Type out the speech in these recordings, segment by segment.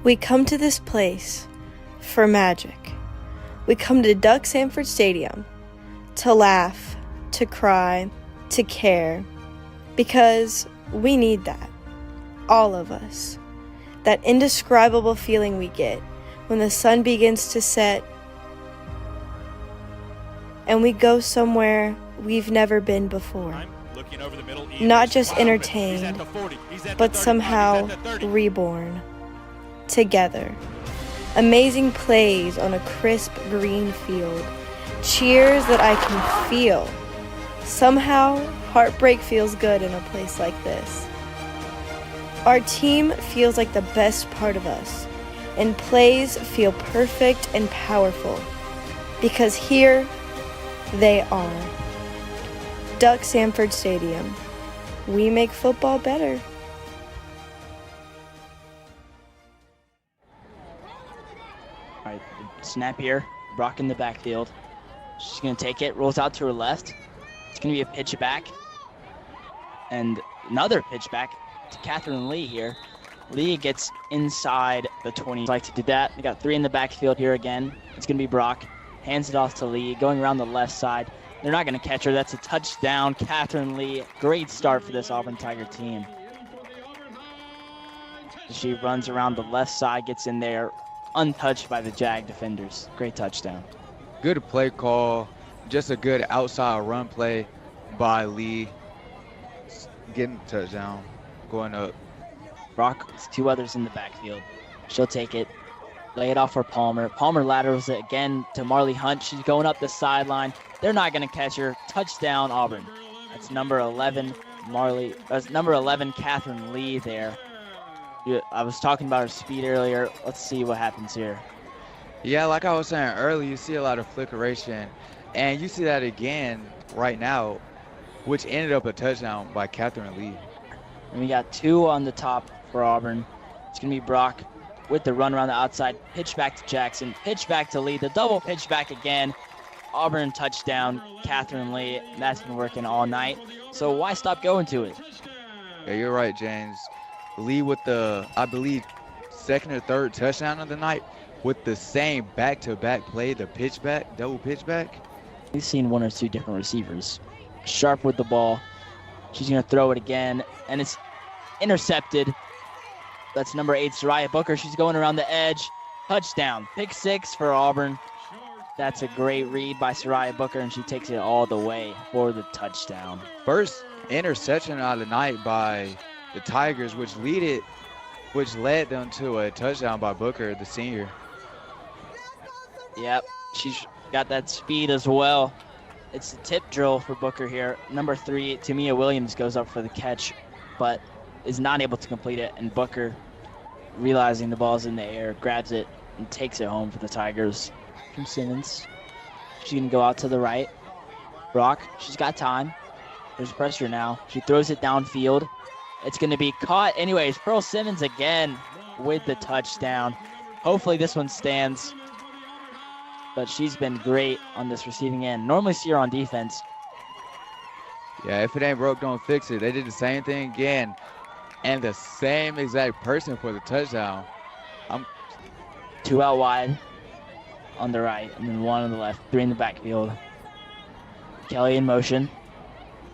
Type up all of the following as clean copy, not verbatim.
We come to this place for magic. We come to Duck Sanford Stadium to laugh, to cry, to care, because we need that, all of us. That indescribable feeling we get when the sun begins to set and we go somewhere we've never been before. Not just entertained, but somehow reborn. Together. Amazing plays on a crisp green field. Cheers that I can feel. Somehow, heartbreak feels good in a place like this. Our team feels like the best part of us, and plays feel perfect and powerful, because here they are. Duck Sanford Stadium. We make football better. All right, snap here. Brock in the backfield. She's going to take it, rolls out to her left. It's going to be a pitch back. And another pitch back to Catherine Lee here. Lee gets inside the 20. Like to do that. They got 3 in the backfield here again. It's going to be Brock. Hands it off to Lee, going around the left side. They're not going to catch her. That's a touchdown. Catherine Lee, great start for this Auburn Tiger team. She runs around the left side, gets in there, untouched by the Jag defenders. Great touchdown. Good play call. Just a good outside run play by Lee. Getting the touchdown, going up. Brock, it's 2 others in the backfield. She'll take it, lay it off for Palmer. Palmer laterals it again to Marley Hunt. She's going up the sideline. They're not going to catch her. Touchdown, Auburn. That's number 11, number 11, Catherine Lee there. I was talking about her speed earlier. Let's see what happens here. Yeah, like I was saying earlier, you see a lot of flickeration, and you see that again right now, which ended up a touchdown by Catherine Lee. And we got 2 on the top for Auburn. It's going to be Brock with the run around the outside. Pitch back to Jackson. Pitch back to Lee. The double pitch back again. Auburn touchdown. Catherine Lee. That's been working all night. So why stop going to it? Yeah, you're right, James. Lee with the, I believe, 2nd or 3rd touchdown of the night with the same back-to-back play, the pitch back, double pitch back. We've seen 1 or 2 different receivers. Sharp with the ball. She's going to throw it again, and it's intercepted. That's number 8, Soraya Booker. She's going around the edge. Touchdown. Pick 6 for Auburn. That's a great read by Soraya Booker, and she takes it all the way for the touchdown. First interception of the night by the Tigers, which led them to a touchdown by Booker, the senior. Yep, she's got that speed as well. It's a tip drill for Booker here. Number 3, Tamia Williams, goes up for the catch, but is not able to complete it, and Booker, realizing the ball's in the air, grabs it and takes it home for the Tigers. From Simmons, she's gonna go out to the right. Brock, she's got time. There's pressure now. She throws it downfield. It's gonna be caught anyways. Pearl Simmons again with the touchdown. Hopefully this one stands, but she's been great on this receiving end. Normally see her on defense. Yeah, if it ain't broke, don't fix it. They did the same thing again, and the same exact person for the touchdown. 2 out wide on the right, and then 1 on the left, 3 in the backfield. Kelly in motion.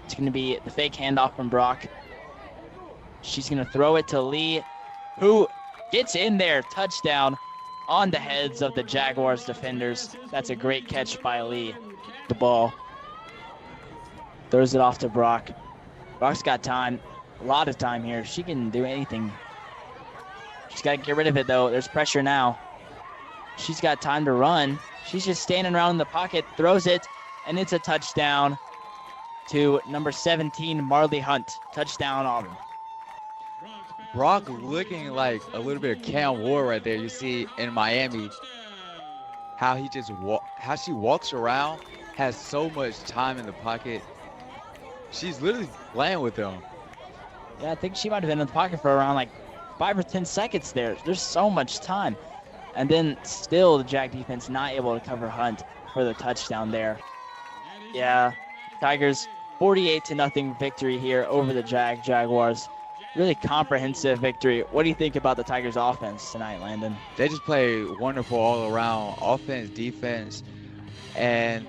It's going to be the fake handoff from Brock. She's going to throw it to Lee, who gets in there. Touchdown on the heads of the Jaguars defenders. That's a great catch by Lee. The ball. Throws it off to Brock. Brock's got time, a lot of time here. She can do anything. She's got to get rid of it, though. There's pressure now. She's got time to run. She's just standing around in the pocket, throws it, and it's a touchdown to number 17, Marley Hunt. Touchdown, Auburn. Brock looking like a little bit of Cam Ward right there. You see in Miami how how she walks around, has so much time in the pocket. She's literally playing with them. Yeah, I think she might have been in the pocket for around like 5 or 10 seconds there. There's so much time. And then still the Jag defense not able to cover Hunt for the touchdown there. Yeah, Tigers 48-0 victory here over the Jaguars. Really comprehensive victory. What do you think about the Tigers offense tonight, Landon? They just play wonderful all around, offense, defense, and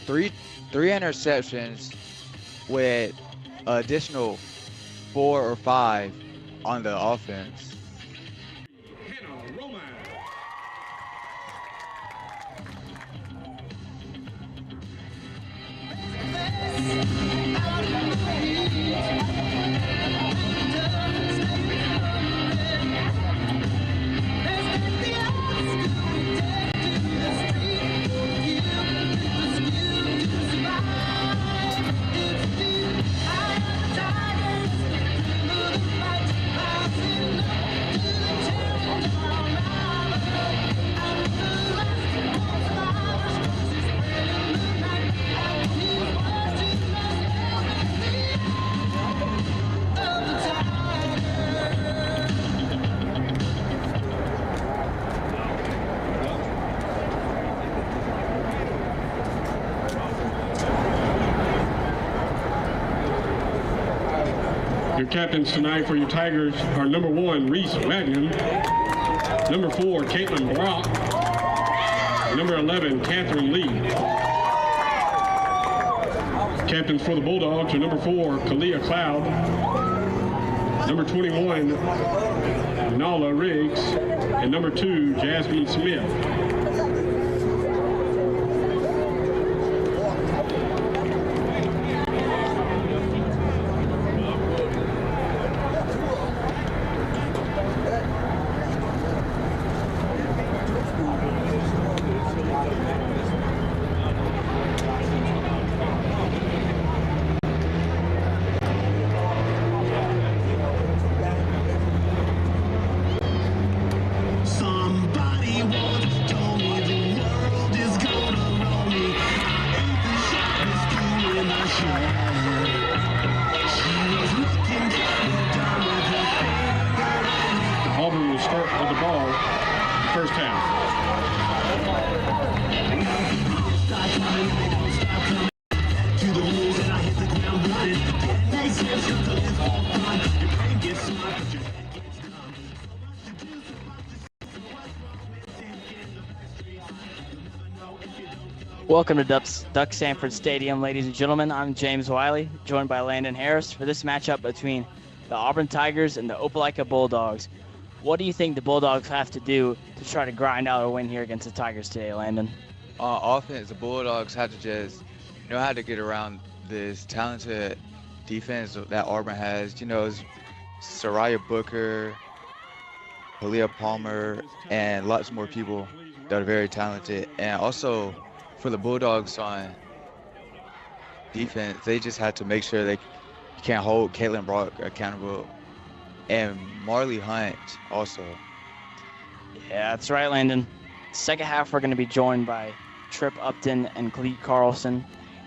three interceptions with additional 4 or 5 on the offense. Your captains tonight for your Tigers are number 1, Reese Wagner, number 4, Caitlin Brock, number 11, Catherine Lee. Captains for the Bulldogs are number 4, Kalia Cloud, number 21, Nala Riggs, and number 2, Jasmine Smith. Auburn will start with the ball first half. Welcome to Duck Sanford Stadium, ladies and gentlemen. I'm James Wiley, joined by Landon Harris for this matchup between the Auburn Tigers and the Opelika Bulldogs. What do you think the Bulldogs have to do to try to grind out a win here against the Tigers today, Landon? On offense, the Bulldogs have to just know how to get around this talented defense that Auburn has. You know, it's Soraya Booker, Aaliyah Palmer, and lots more people that are very talented. And also for the Bulldogs on defense, they just have to make sure they can't hold Caitlin Brock accountable, and Marley Hunt also. Yeah, that's right, Landon. Second half, we're going to be joined by Trip Upton and Cleet Carlson.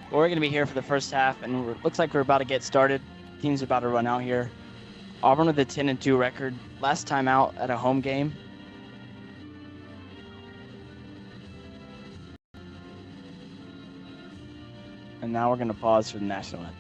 We're going to be here for the first half, and it looks like we're about to get started. Team's about to run out here. Auburn with a 10-2 record. Last time out at a home game. And now we're going to pause for the national anthem.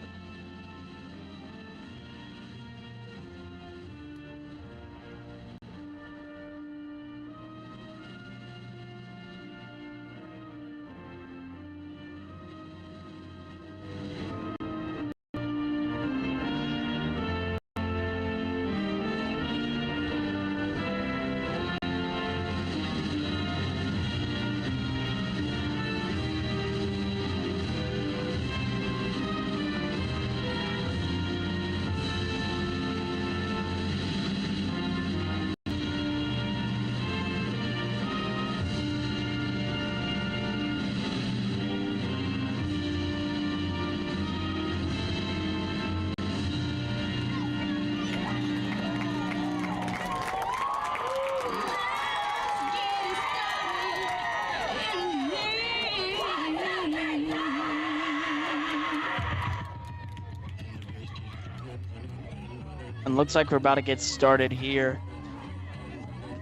And looks like we're about to get started here.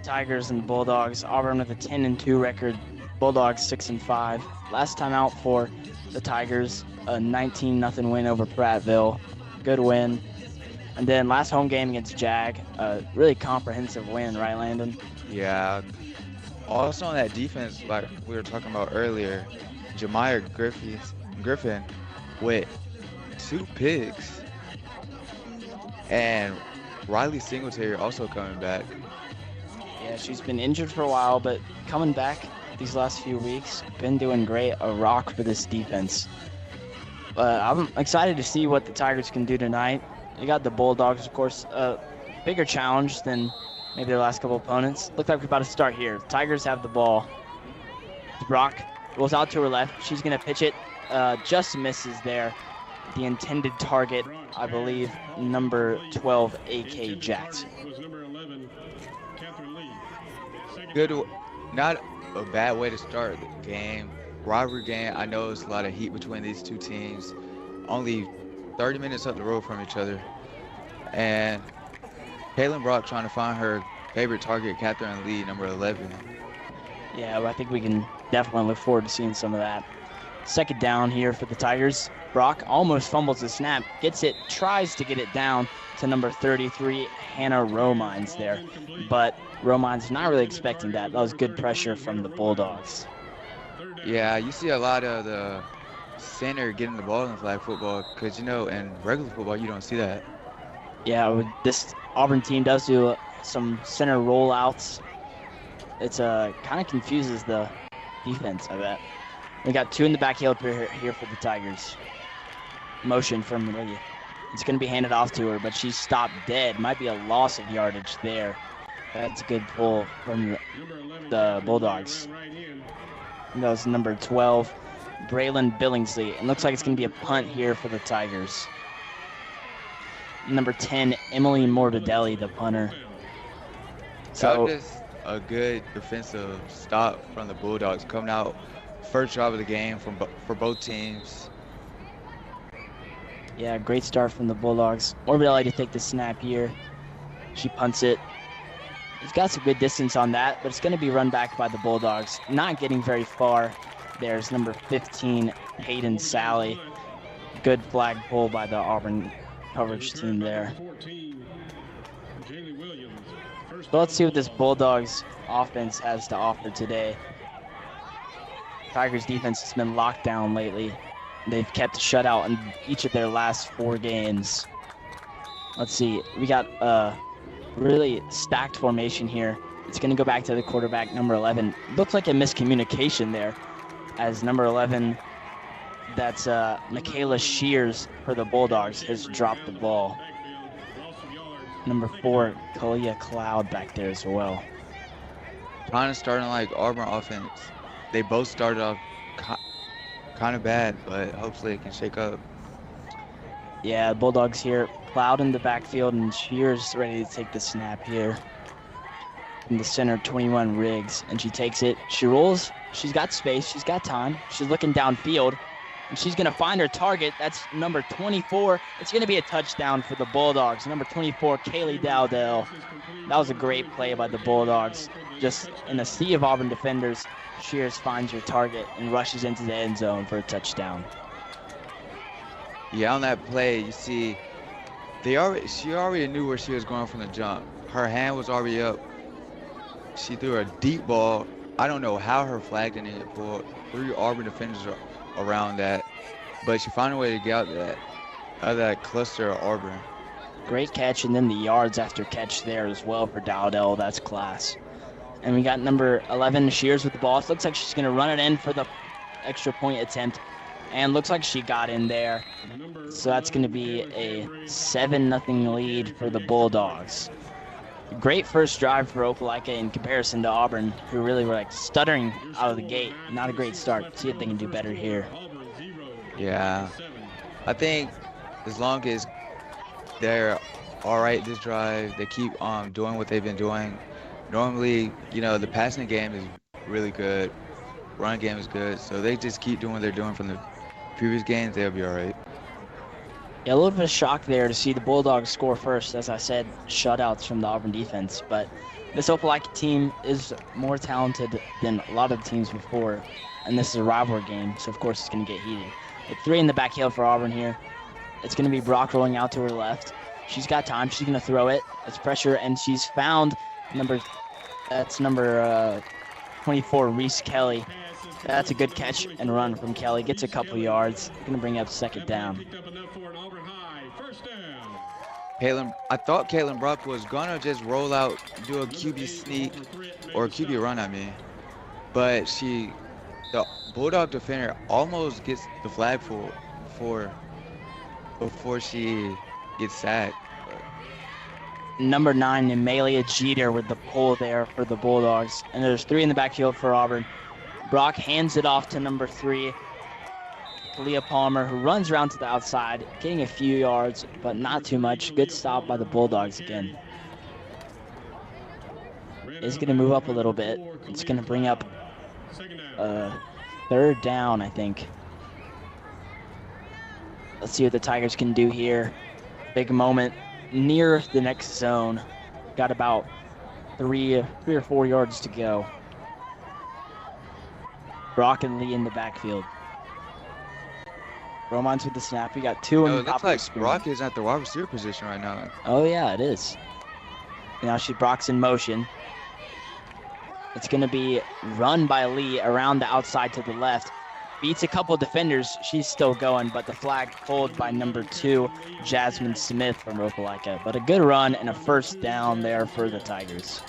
Tigers and Bulldogs. Auburn with a 10-2 record. Bulldogs 6-5. Last time out for the Tigers, a 19-0 win over Prattville. Good win. And then last home game against Jag, a really comprehensive win, right, Landon? Yeah. Also on that defense, like we were talking about earlier, Jemiah Griffin with 2 picks. And Riley Singletary also coming back. Yeah, she's been injured for a while, but coming back these last few weeks, been doing great. A rock for this defense. I'm excited to see what the Tigers can do tonight. You got the Bulldogs, of course, a bigger challenge than maybe the last couple opponents. Looks like we're about to start here. Tigers have the ball. Brock rolls out to her left. She's going to pitch it. Just misses there. The intended target, I believe, number 12, A.K. Jackson. Good, not a bad way to start the game. Rivalry game. I know it's a lot of heat between these two teams. Only 30 minutes up the road from each other. And Caitlin Brock trying to find her favorite target, Catherine Lee, number 11. Yeah, well, I think we can definitely look forward to seeing some of that. Second down here for the Tigers. Brock almost fumbles the snap, gets it, tries to get it down to number 33, Hannah Romines there. But Romines not really expecting that. That was good pressure from the Bulldogs. Yeah, you see a lot of the center getting the ball in flag football because, you know, in regular football, you don't see that. Yeah, this Auburn team does do some center rollouts. It's kind of confuses the defense, I bet. We got 2 in the backfield here for the Tigers. Motion from Lee. It's going to be handed off to her, but she's stopped dead. Might be a loss of yardage there. That's a good pull from the Bulldogs. And that was number 12, Braylon Billingsley. It looks like it's going to be a punt here for the Tigers. Number 10, Emily Mortadelli, the punter. So just a good defensive stop from the Bulldogs coming out. First drive of the game for both teams. Yeah, great start from the Bulldogs. Mortadelli to take the snap here. She punts it. He's got some good distance on that, but it's going to be run back by the Bulldogs. Not getting very far. There's number 15, Hayden Sally. Good flag pull by the Auburn coverage team there. So let's see what this Bulldogs offense has to offer today. Tigers defense has been locked down lately. They've kept a shutout in each of their last 4 games. Let's see. We got really stacked formation here. It's going to go back to the quarterback, number 11. Looks like a miscommunication there, as number 11, that's Michaela Shears for the Bulldogs, has dropped the ball. Number 4, Kalia Cloud back there as well. Kind of starting like Auburn offense. They both started off kind of bad, but hopefully it can shake up. Yeah, Bulldogs here, Cloud in the backfield, and Shears ready to take the snap here. In the center, 21, Riggs, and she takes it. She rolls. She's got space. She's got time. She's looking downfield, and she's going to find her target. That's number 24. It's going to be a touchdown for the Bulldogs. Number 24, Kaylee Dowdell. That was a great play by the Bulldogs. Just in a sea of Auburn defenders, Shears finds her target and rushes into the end zone for a touchdown. Yeah, on that play, you see, she already knew where she was going from the jump. Her hand was already up. She threw a deep ball. I don't know how her flag didn't hit for 3 Auburn defenders around that, but she found a way to get out of that cluster of Auburn. Great catch, and then the yards after catch there as well for Dowdell. That's class. And we got number 11, Shears, with the ball. It looks like she's going to run it in for the extra point attempt, and looks like she got in there. So that's going to be a 7-0 lead for the Bulldogs. Great first drive for Opelika in comparison to Auburn, who really were like stuttering out of the gate. Not a great start. See if they can do better here. Yeah, I think as long as they're all right this drive, they keep doing what they've been doing. Normally, you know, the passing game is really good, run game is good, so they just keep doing what they're doing from the previous games, they'll be all right. Yeah, a little bit of shock there to see the Bulldogs score first. As I said, shutouts from the Auburn defense. But this Opelika team is more talented than a lot of the teams before. And this is a rivalry game, so of course it's going to get heated. With 3 in the backfield for Auburn here. It's going to be Brock rolling out to her left. She's got time. She's going to throw it. It's pressure, and she's found number 24, Reese Kelly. That's a good catch and run from Kelly. Gets a couple yards. Going to bring up 2nd down. I thought Caitlin Brock was gonna just roll out, do a QB sneak, or a QB run, I mean. But the Bulldog defender almost gets the flag before she gets sacked. Number 9, Emalia Jeter with the pull there for the Bulldogs. And there's 3 in the backfield for Auburn. Brock hands it off to number 3, Leah Palmer, who runs around to the outside, getting a few yards, but not too much. Good stop by the Bulldogs again. It's going to move up a little bit. It's going to bring up 3rd down, I think. Let's see what the Tigers can do here. Big moment near the next zone. Got about 3 or 4 yards to go. Brock and Lee in the backfield. Romans with the snap. We got 2 in the top of the screen. Brock is at the wide receiver position right now. Oh, yeah, it is. Now Brock's in motion. It's going to be run by Lee around the outside to the left. Beats a couple defenders. She's still going, but the flag pulled by number 2, Jasmine Smith from Opelika. But a good run and a 1st down there for the Tigers.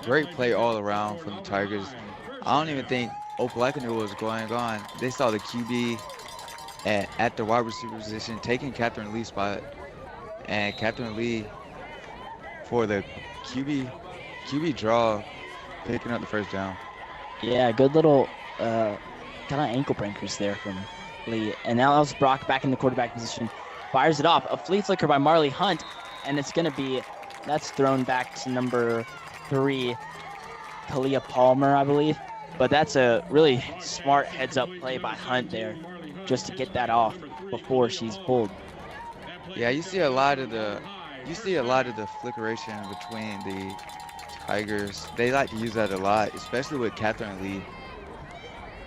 Great play all around from the Tigers. I don't even think Opelika knew what was going on. They saw the QB at the wide receiver position, taking Catherine Lee's spot, and Catherine Lee for the QB draw, picking up the 1st down. Yeah, good little kind of ankle breakers there from Lee. And now it's Brock back in the quarterback position, fires it off. A flea flicker by Marley Hunt, and it's going to be, that's thrown back to number 3, Kalia Palmer, I believe. But that's a really smart heads-up play by Hunt there, just to get that off before she's pulled. Yeah, you see a lot of the flickeration between the Tigers. They like to use that a lot, especially with Catherine Lee.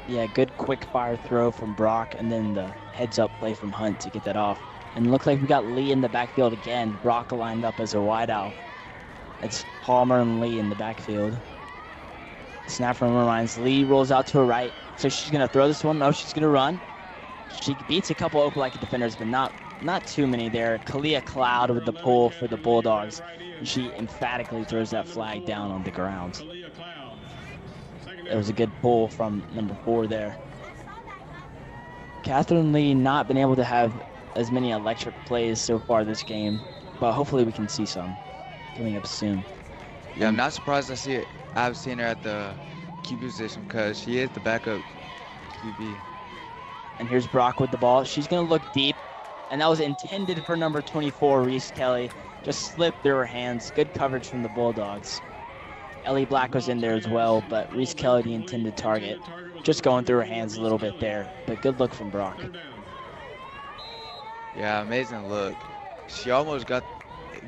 Yeah, good quick fire throw from Brock, and then the heads-up play from Hunt to get that off. And it looks like we got Lee in the backfield again. Brock lined up as a wideout. It's Palmer and Lee in the backfield. Snap from Romines. Lee rolls out to her right. So she's going to throw this one. No, she's going to run. She beats a couple Opelika defenders, but not not too many there. Kalia Cloud with the pull for the Bulldogs. And she emphatically throws that flag down on the ground. There was a good pull from number 4 there. Catherine Lee not been able to have as many electric plays so far this game, but hopefully we can see some coming up soon. Yeah, I'm not surprised I've seen her at the QB position because she is the backup QB. And here's Brock with the ball. She's going to look deep, and that was intended for number 24, Reese Kelly. Just slipped through her hands. Good coverage from the Bulldogs. Ellie Black was in there as well, but Reese Kelly, the intended target, just going through her hands a little bit there. But good look from Brock. Yeah, amazing look. She almost got,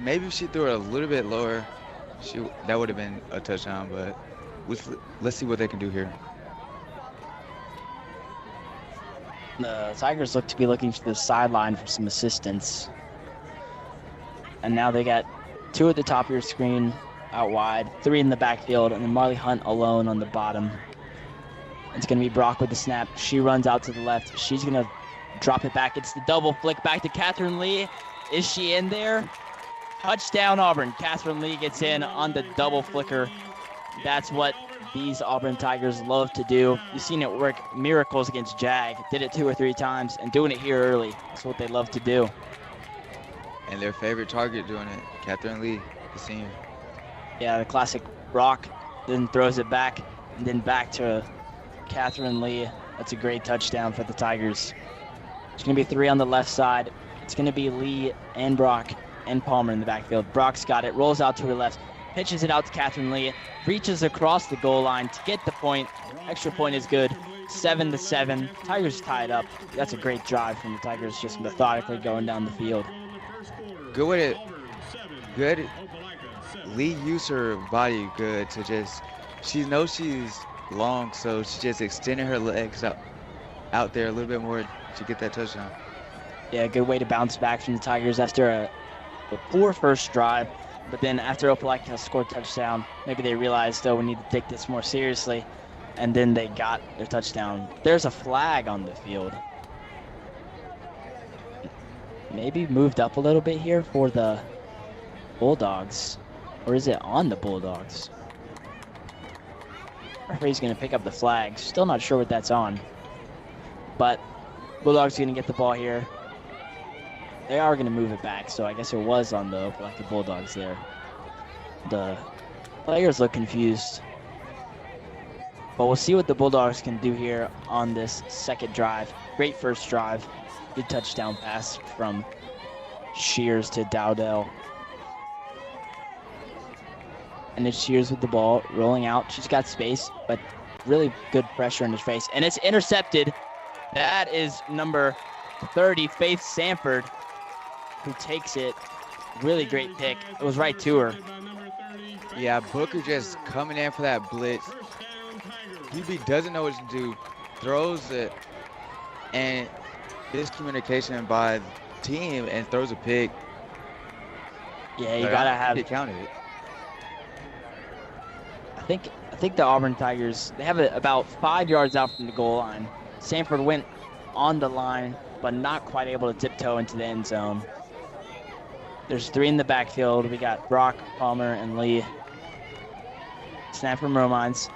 maybe if she threw it a little bit lower, that would have been a touchdown, but let's see what they can do here. The Tigers look to be looking to the sideline for some assistance. And now they got 2 at the top of your screen out wide, 3 in the backfield, and then Marley Hunt alone on the bottom. It's going to be Brock with the snap. She runs out to the left. She's going to drop it back. It's the double flick back to Catherine Lee. Is she in there? Touchdown Auburn. Catherine Lee gets in on the double flicker. That's what these Auburn Tigers love to do. You've seen it work miracles against Jag. Did it 2 or 3 times, and doing it here early. That's what they love to do. And their favorite target doing it, Catherine Lee, the senior. Yeah, the classic Brock, then throws it back, and then back to Catherine Lee. That's a great touchdown for the Tigers. It's going to be 3 on the left side. It's going to be Lee and Brock and Palmer in the backfield. Brock's got it, rolls out to her left, pitches it out to Catherine Lee, reaches across the goal line to get the point. Extra point is good. 7-7. Tigers tie it up. That's a great drive from the Tigers, just methodically going down the field. Good with it. Good. Lee used her body good to just, she knows she's long, so she just extended her legs out there a little bit more to get that touchdown. Yeah, good way to bounce back from the Tigers after a poor first drive. But then after Opelika scored a touchdown, maybe they realized, oh, we need to take this more seriously. And then they got their touchdown. There's a flag on the field. Maybe moved up a little bit here for the Bulldogs. Or is it on the Bulldogs? Referee's going to pick up the flag. Still not sure what that's on. But Bulldogs going to get the ball here. They are going to move it back, so I guess it was on the Opelika Bulldogs there. The players look confused. But we'll see what the Bulldogs can do here on this second drive. Great first drive. Good touchdown pass from Shears to Dowdell. And it's Shears with the ball, rolling out. She's got space, but really good pressure in his face. And it's intercepted. That is number 30, Faith Sanford, who takes it. Really great pick. It was right to her. Yeah, Booker just coming in for that blitz. QB doesn't know what to do, throws it, and miscommunication by the team and throws a pick. Yeah, you gotta have. He counted it. I think the Auburn Tigers, they have it about 5 yards out from the goal line. Sanford went on the line, but not quite able to tiptoe into the end zone. There's 3 in the backfield. We got Brock, Palmer, and Lee. Snap from Romines.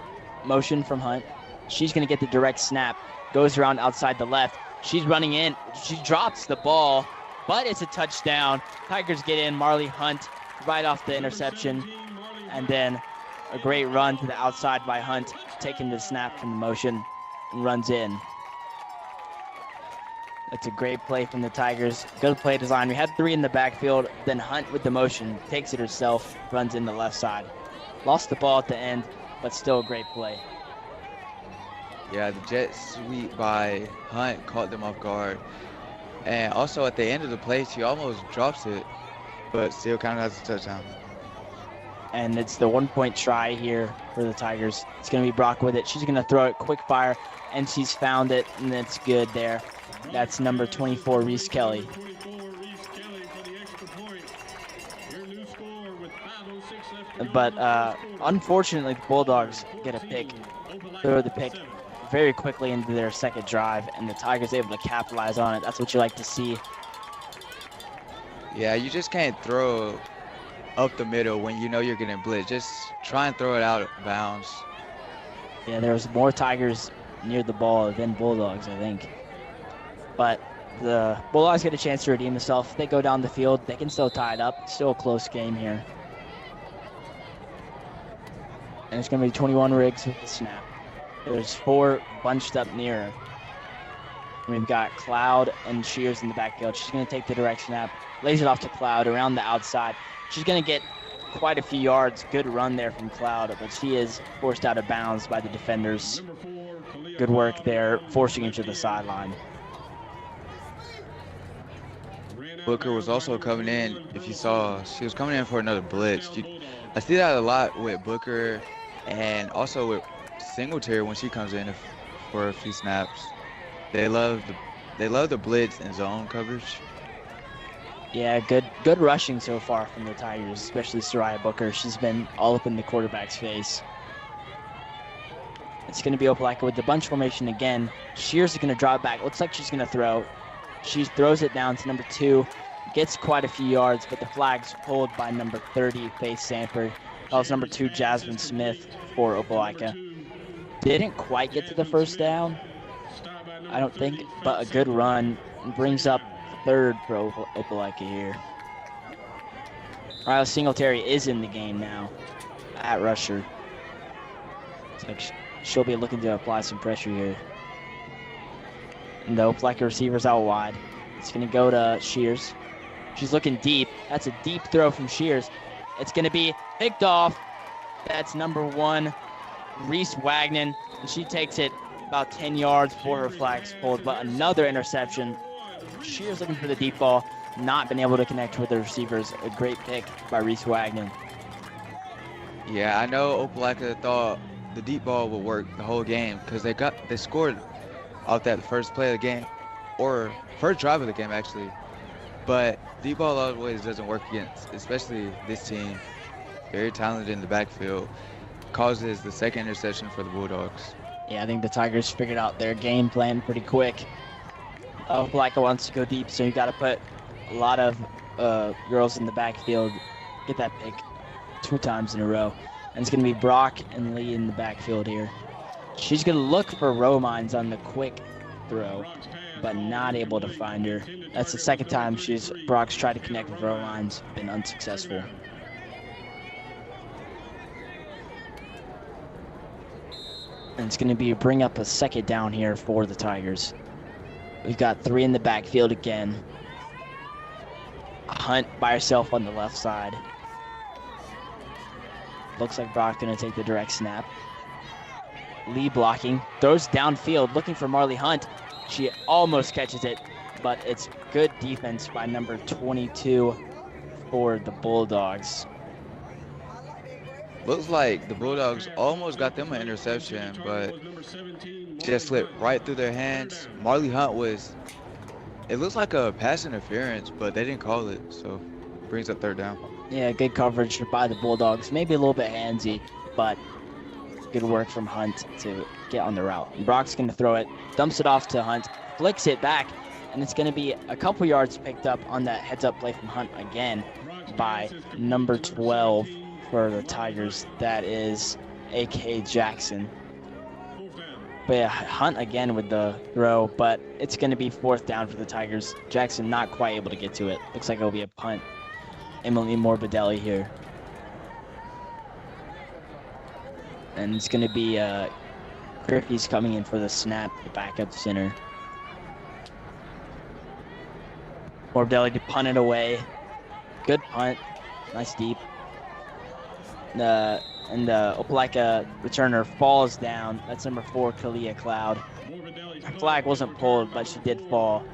Motion from Hunt. She's going to get the direct snap. Goes around outside the left. She's running in. She drops the ball, but it's a touchdown. Tigers get in. Marley Hunt right off the interception. And then a great run to the outside by Hunt, taking the snap from the motion and runs in. That's a great play from the Tigers. Good play design. We had 3 in the backfield. Then Hunt with the motion takes it herself, runs in the left side. Lost the ball at the end, but still a great play. Yeah, the jet sweep by Hunt caught them off guard. And also at the end of the play, she almost drops it, but still kind of has a touchdown. And it's the 1-point try here for the Tigers. It's going to be Brock with it. She's going to throw it quick fire, and she's found it, and it's good there. That's number 24, Reese Kelly. But unfortunately, the Bulldogs get a pick, throw the pick very quickly into their second drive, and the Tigers able to capitalize on it. That's what you like to see. Yeah, you just can't throw up the middle when you know you're getting blitzed. Just try and throw it out of bounds. Yeah, there was more Tigers near the ball than Bulldogs, I think. But the Bulldogs get a chance to redeem themselves. If they go down the field, they can still tie it up. Still a close game here. And it's going to be 21 Riggs with the snap. There's 4 bunched up near her. We've got Cloud and Shears in the backfield. She's going to take the direct snap, lays it off to Cloud around the outside. She's going to get quite a few yards. Good run there from Cloud, but she is forced out of bounds by the defenders. Good work there, forcing her to the sideline. Booker was also coming in. If you saw, she was coming in for another blitz. I see that a lot with Booker and also with Singletary when she comes in for a few snaps. They love the blitz and zone coverage. Yeah, good rushing so far from the Tigers, especially Soraya Booker. She's been all up in the quarterback's face. It's going to be Opelika with the bunch formation again. Shears is going to drop back. Looks like she's going to throw. She throws it down to number 2. Gets quite a few yards, but the flag's pulled by number 30, Faith Sanford. That was number 2, Jasmine Smith for Opelika. Didn't quite get to the first down, I don't think, but a good run and brings up 3rd for Opelika here. Riley Singletary is in the game now at rusher. It's like she'll be looking to apply some pressure here. And the Opelika receiver's out wide. It's going to go to Shears. She's looking deep. That's a deep throw from Shears. It's going to be picked off. That's number 1, Reese Wagnon. And she takes it about 10 yards before her flag's pulled, but another interception. Shears looking for the deep ball, not been able to connect with the receivers. A great pick by Reese Wagnon. Yeah, I know Opelika thought the deep ball would work the whole game because they scored off that first play of the game, or first drive of the game actually. But deep ball always doesn't work against, especially this team. Very talented in the backfield. Causes the second interception for the Bulldogs. Yeah, I think the Tigers figured out their game plan pretty quick. Opelika wants to go deep, so you got to put a lot of girls in the backfield. Get that pick 2 times in a row. And it's going to be Brock and Lee in the backfield here. She's going to look for Romines on the quick throw, but not able to find her. That's the second time Brock's tried to connect with Romines, been unsuccessful. And it's going to bring up a second down here for the Tigers. We've got 3 in the backfield again. Hunt by herself on the left side. Looks like Brock's going to take the direct snap. Lee blocking, throws downfield, looking for Marley Hunt. She almost catches it, but it's good defense by number 22 for the Bulldogs. Looks like the Bulldogs almost got them an interception, but just slipped right through their hands. Marley Hunt it looks like a pass interference, but they didn't call it, so brings up 3rd down. Yeah, good coverage by the Bulldogs. Maybe a little bit handsy, but good work from Hunt to get on the route. And Brock's going to throw it, dumps it off to Hunt, flicks it back, and it's going to be a couple yards picked up on that heads-up play from Hunt again by number 12 for the Tigers. That is A.K. Jackson. But yeah, Hunt again with the throw, but it's going to be 4th down for the Tigers. Jackson not quite able to get to it. Looks like it'll be a punt. Emily Morbidelli here. And it's going to be Griffey's coming in for the snap, the backup center. Morbidelli to punt it away. Good punt. Nice deep. And the Opelika returner falls down. That's number 4, Kalia Cloud. Her flag wasn't pulled, but she did fall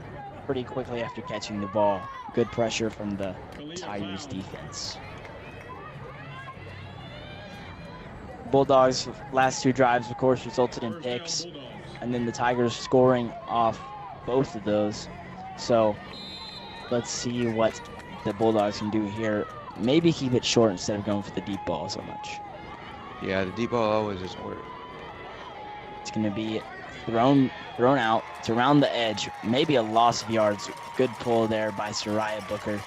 pretty quickly after catching the ball. Good pressure from the Tigers defense. Bulldogs' last 2 drives, of course, resulted in picks, and then the Tigers scoring off both of those. So let's see what the Bulldogs can do here. Maybe keep it short instead of going for the deep ball so much. Yeah, the deep ball always doesn't work. It's going to be thrown out. It's around the edge. Maybe a loss of yards. Good pull there by Soraya Booker.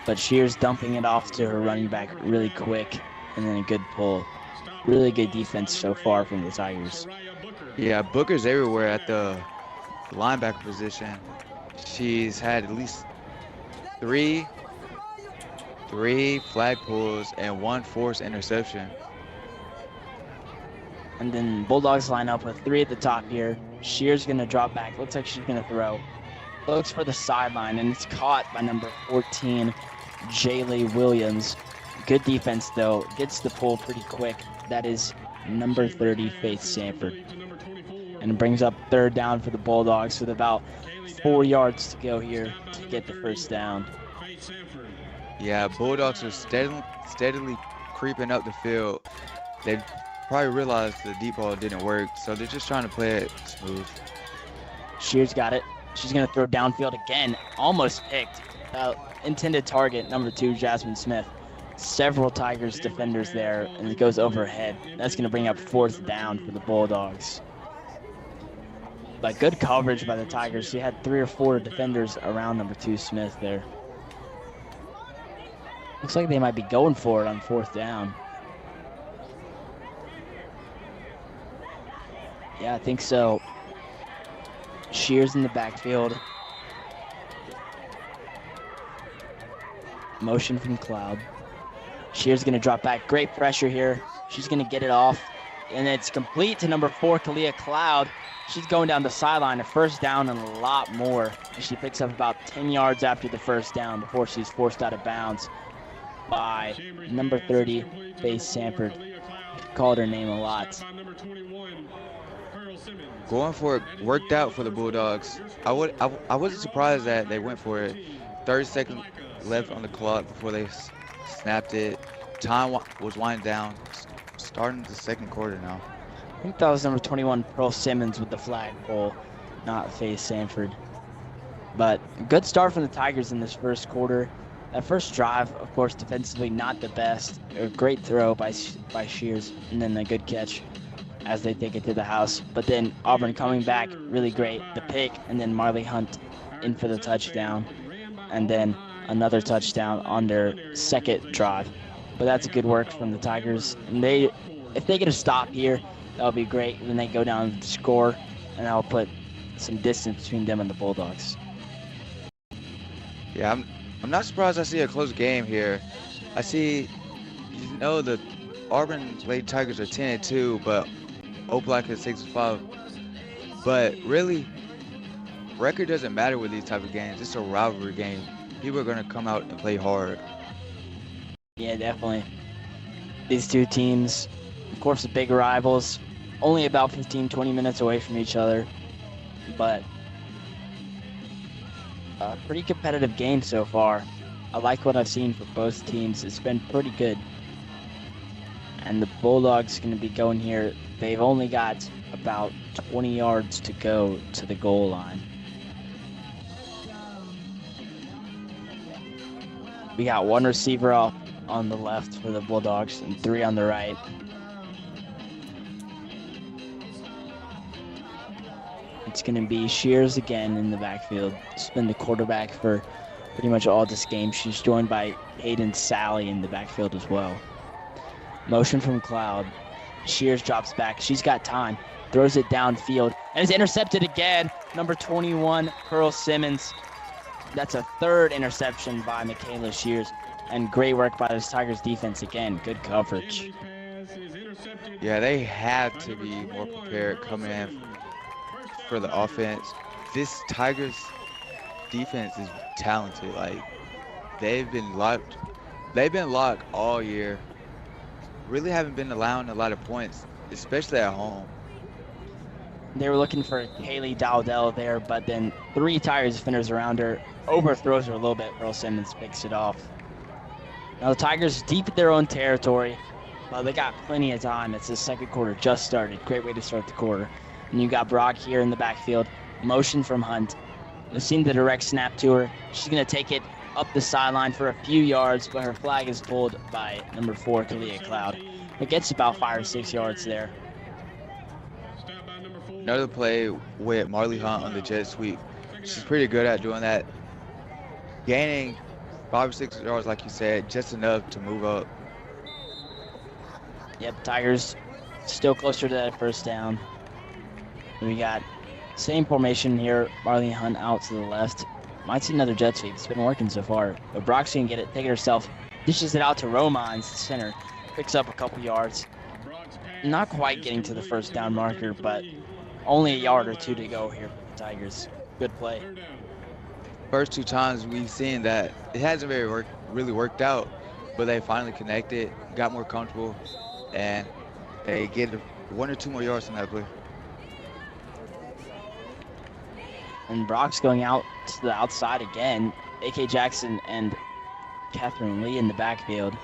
but Shears dumping it off to her running back really quick, and then a good pull. Really good defense so far from the Tigers. Yeah, Booker's everywhere at the linebacker position. She's had at least three flag pulls and 1 forced interception. And then Bulldogs line up with 3 at the top here. Shears gonna drop back. Looks like she's gonna throw. Looks for the sideline, and it's caught by number 14, Jaylee Williams. Good defense though. Gets the pull pretty quick. That is number 30, Faith Sanford. And it brings up 3rd down for the Bulldogs with about 4 yards to go here to get the first down. Yeah, Bulldogs are steadily creeping up the field. They probably realized the deep ball didn't work, so they're just trying to play it smooth. Shears got it. She's going to throw downfield again. Almost picked. Intended target, number 2, Jasmine Smith. Several Tigers defenders there, and it goes overhead. That's going to bring up 4th down for the Bulldogs. But good coverage by the Tigers. She had 3 or 4 defenders around number 2, Smith there. Looks like they might be going for it on 4th down. Yeah, I think so. Shears in the backfield. Motion from Cloud. Shears going to drop back. Great pressure here. She's going to get it off. And it's complete to number 4, Kalia Cloud. She's going down the sideline, a 1st down and a lot more. She picks up about 10 yards after the 1st down before she's forced out of bounds by number 30, Faith Sanford. Called her name a lot. Going for it worked out for the Bulldogs. I wasn't surprised that they went for it. 30 seconds left on the clock before they snapped it. Time was winding down. Starting the 2nd quarter now. I think that was number 21, Pearl Simmons with the flag pole, not Faith Sanford. But good start from the Tigers in this 1st quarter. That 1st drive, of course, defensively not the best. A great throw by Shears, and then a good catch as they take it to the house. But then Auburn coming back, really great. The pick, and then Marley Hunt in for the touchdown. And then another touchdown on their 2nd drive. But that's a good work from the Tigers. And if they get a stop here, that'll be great. Then they go down and score, and that'll put some distance between them and the Bulldogs. Yeah, I'm not surprised I see a close game here. I see, the Auburn Lady Tigers are 10-2, but Opelika is 6-5. But really, record doesn't matter with these type of games. It's a rivalry game. People are going to come out and play hard. Yeah, definitely. These 2 teams, of course, big rivals, only about 15-20 minutes away from each other, but a pretty competitive game so far. I like what I've seen for both teams. It's been pretty good. And the Bulldogs going to be going here. They've only got about 20 yards to go to the goal line. We got 1 receiver off on the left for the Bulldogs and 3 on the right. It's going to be Shears again in the backfield. She's been the quarterback for pretty much all this game. She's joined by Hayden Sally in the backfield as well. Motion from Cloud. Shears drops back. She's got time. Throws it downfield. And is intercepted again. Number 21, Pearl Simmons. That's a 3rd interception by Michaela Shears. And great work by this Tigers defense again. Good coverage. Yeah, they had to be more prepared coming in for the offense. This Tigers defense is talented. Like, they've been locked all year. Really haven't been allowing a lot of points, especially at home. They were looking for Haley Dowdell there, but then 3 Tigers defenders around her. Overthrows her a little bit. Pearl Simmons picks it off. Now the Tigers deep in their own territory. Well, they got plenty of time. It's the 2nd quarter just started. Great way to start the quarter. And you got Brock here in the backfield. Motion from Hunt. We've seen the direct snap to her. She's going to take it up the sideline for a few yards, but her flag is pulled by number 4, Kalia Cloud. It gets about 5 or 6 yards there. Another play with Marley Hunt on the jet sweep. She's pretty good at doing that. Gaining 5 or 6 yards, like you said, just enough to move up. Yep, Tigers still closer to that first down. We got same formation here. Marley Hunt out to the left. Might see another jet sweep. It's been working so far. But Brock's going to get it, take it herself. Dishes it out to Romines, the center. Picks up a couple yards. Not quite getting to the first down marker, but only a yard or two to go here for the Tigers. Good play. First 2 times we've seen that it hasn't really worked out, but they finally connected, got more comfortable, and they get 1 or 2 more yards on that play. And Brock's going out to the outside again. A.K. Jackson and Catherine Lee in the backfield.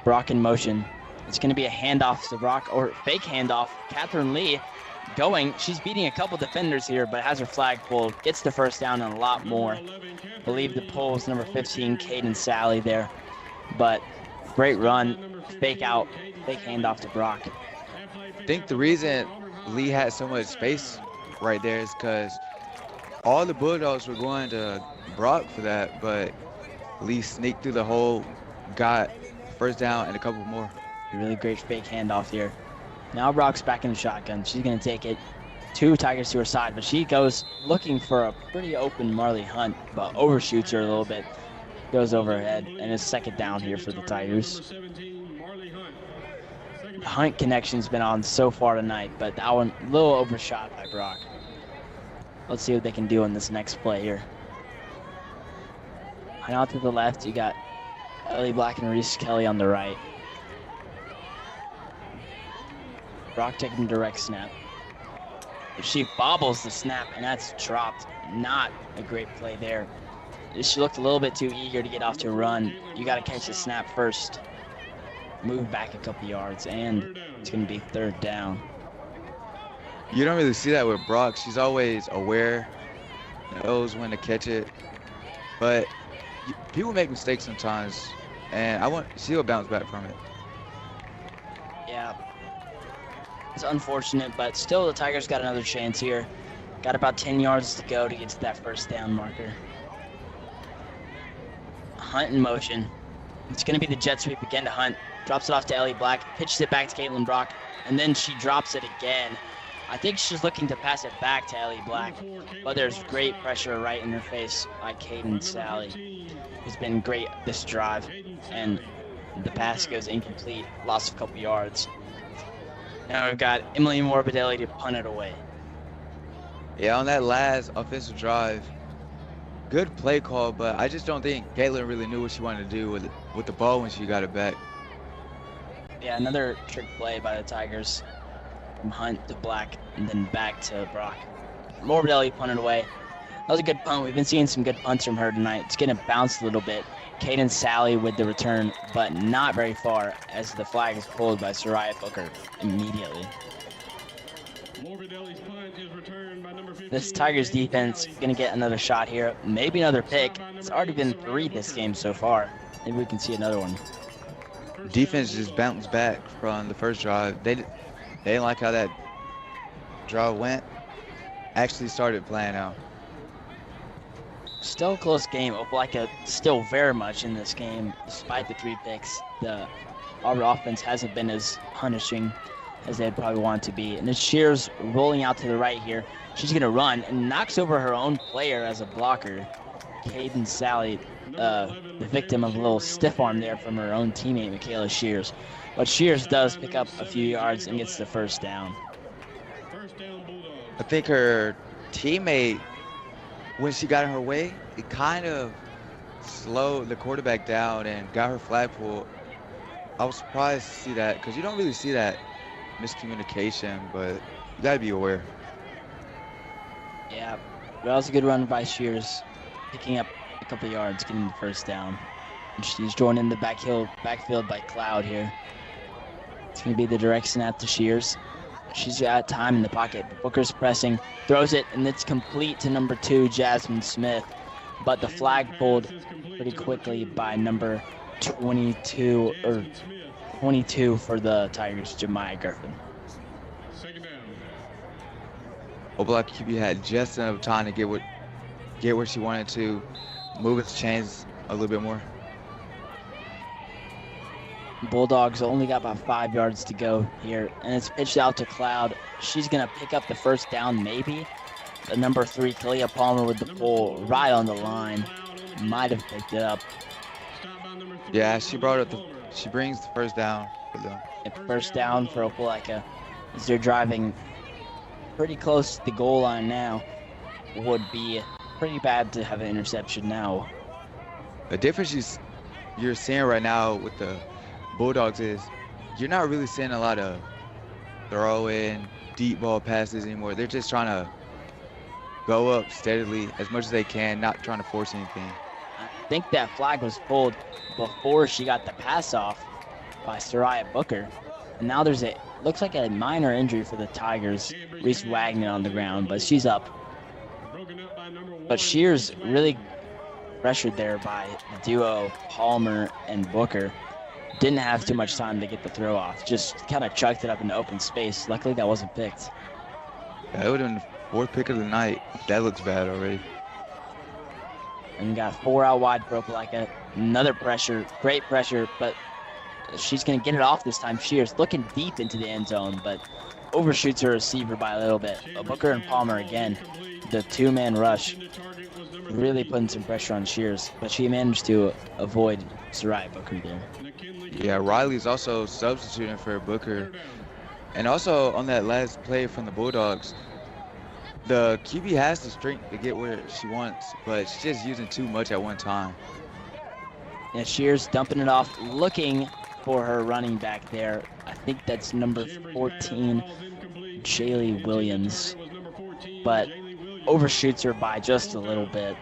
Brock in motion. It's going to be a handoff to Brock, or fake handoff. Catherine Lee going. She's beating a couple defenders here, but has her flag pulled. Gets the first down and a lot more. I believe the pull was number 15, Caden Sally there. But great run, fake out, fake handoff to Brock. I think the reason Lee had so much space right there is because all the Bulldogs were going to Brock for that, but Lee sneaked through the hole, got first down and a couple more. A really great fake handoff here. Now Brock's back in the shotgun. She's going to take it. 2 Tigers to her side, but she goes looking for a pretty open Marley Hunt, but overshoots her a little bit. Goes overhead, and it's second down here for the Tigers. The Hunt connection's been on so far tonight, but that one a little overshot by Brock. Let's see what they can do in this next play here. And out to the left, you got Ellie Black and Reese Kelly on the right. Brock taking direct snap. She bobbles the snap, and that's dropped. Not a great play there. She looked a little bit too eager to get off to a run. You got to catch the snap first. Move back a couple yards, and it's going to be third down. You don't really see that with Brock. She's always aware, knows when to catch it. But people make mistakes sometimes, and she'll bounce back from it. Yeah. It's unfortunate, but still the Tigers got another chance here. Got about 10 yards to go to get to that first down marker. Hunt in motion. It's going to be the jet sweep again to Hunt. Drops it off to Ellie Black, pitches it back to Caitlin Brock, and then she drops it again. I think she's looking to pass it back to Ellie Black, but there's great pressure right in her face by Caden Sally, who's been great this drive, and the pass goes incomplete, lost a couple yards. Now we've got Emily Morbidelli to punt it away. Yeah, on that last offensive drive, good play call, but I just don't think Caitlin really knew what she wanted to do with the ball when she got it back. Yeah, another trick play by the Tigers. From Hunt to Black, and then back to Brock. Morbidelli punted away. That was a good punt. We've been seeing some good punts from her tonight. It's getting bounced a little bit. Caden Sally with the return, but not very far, as the flag is pulled by Soraya Booker immediately. This Tigers defense going to get another shot here. Maybe another pick. It's already been 3 this game so far. Maybe we can see another one. Defense just bounced back from the first drive. They didn't like how that drive went. Actually started playing out. Still a close game. Opelika still very much in this game, despite the 3 picks. The Auburn offense hasn't been as punishing as they'd probably want to be. And it's Shears rolling out to the right here. She's going to run and knocks over her own player as a blocker. Caden Sally, the victim of a little stiff arm there from her own teammate, Michaela Shears. But Shears does pick up a few yards and gets the first down. I think her teammate, when she got in her way, it kind of slowed the quarterback down and got her flag pulled. I was surprised to see that, because you don't really see that miscommunication, but you got to be aware. Yeah, that was a good run by Shears, picking up a couple yards, getting the first down. And she's joined in the backfield by Cloud here. It's going to be the direct snap to Shears. She's got time in the pocket. Booker's pressing, throws it, and it's complete to number 2, Jasmine Smith. But the flag pulled pretty quickly by number 22 for the Tigers, Jemiah Griffin. Opelika had just enough time to get where she wanted to. move its chains a little bit more. Bulldogs only got about 5 yards to go here, and it's pitched out to Cloud. She's going to pick up the first down, maybe. The number 3, Kalia Palmer, with the pull right on the line. Might have picked it up. Yeah, she brought it. She brings the first down for them. First down for Opelika, as they're driving pretty close to the goal line now. Would be pretty bad to have an interception now. The difference you're seeing right now with the Bulldogs is you're not really seeing a lot of throw in deep ball passes anymore. They're just trying to go up steadily as much as they can, not trying to force anything. I think that flag was pulled before she got the pass off by Soraya Booker. And now there's looks like a minor injury for the Tigers. Reese Wagner on the ground, but she's up. But Shears really pressured there by the duo, Palmer and Booker. Didn't have too much time to get the throw off. Just kind of chucked it up into open space. Luckily that wasn't picked. Yeah, it would have been the 4th pick of the night. That looks bad already. And you got 4 out wide for Opelika. Another pressure, great pressure, but she's going to get it off this time. Shears looking deep into the end zone, but overshoots her receiver by a little bit. Booker and Palmer again, the 2-man rush, really putting some pressure on Shears, but she managed to avoid Soraya Booker there. Yeah, Riley's also substituting for Booker. And also on that last play from the Bulldogs, the QB has the strength to get where she wants, but she's just using too much at one time. And Shears dumping it off, looking for her running back there. I think that's number 14, Jaylee Williams, but overshoots her by just a little bit,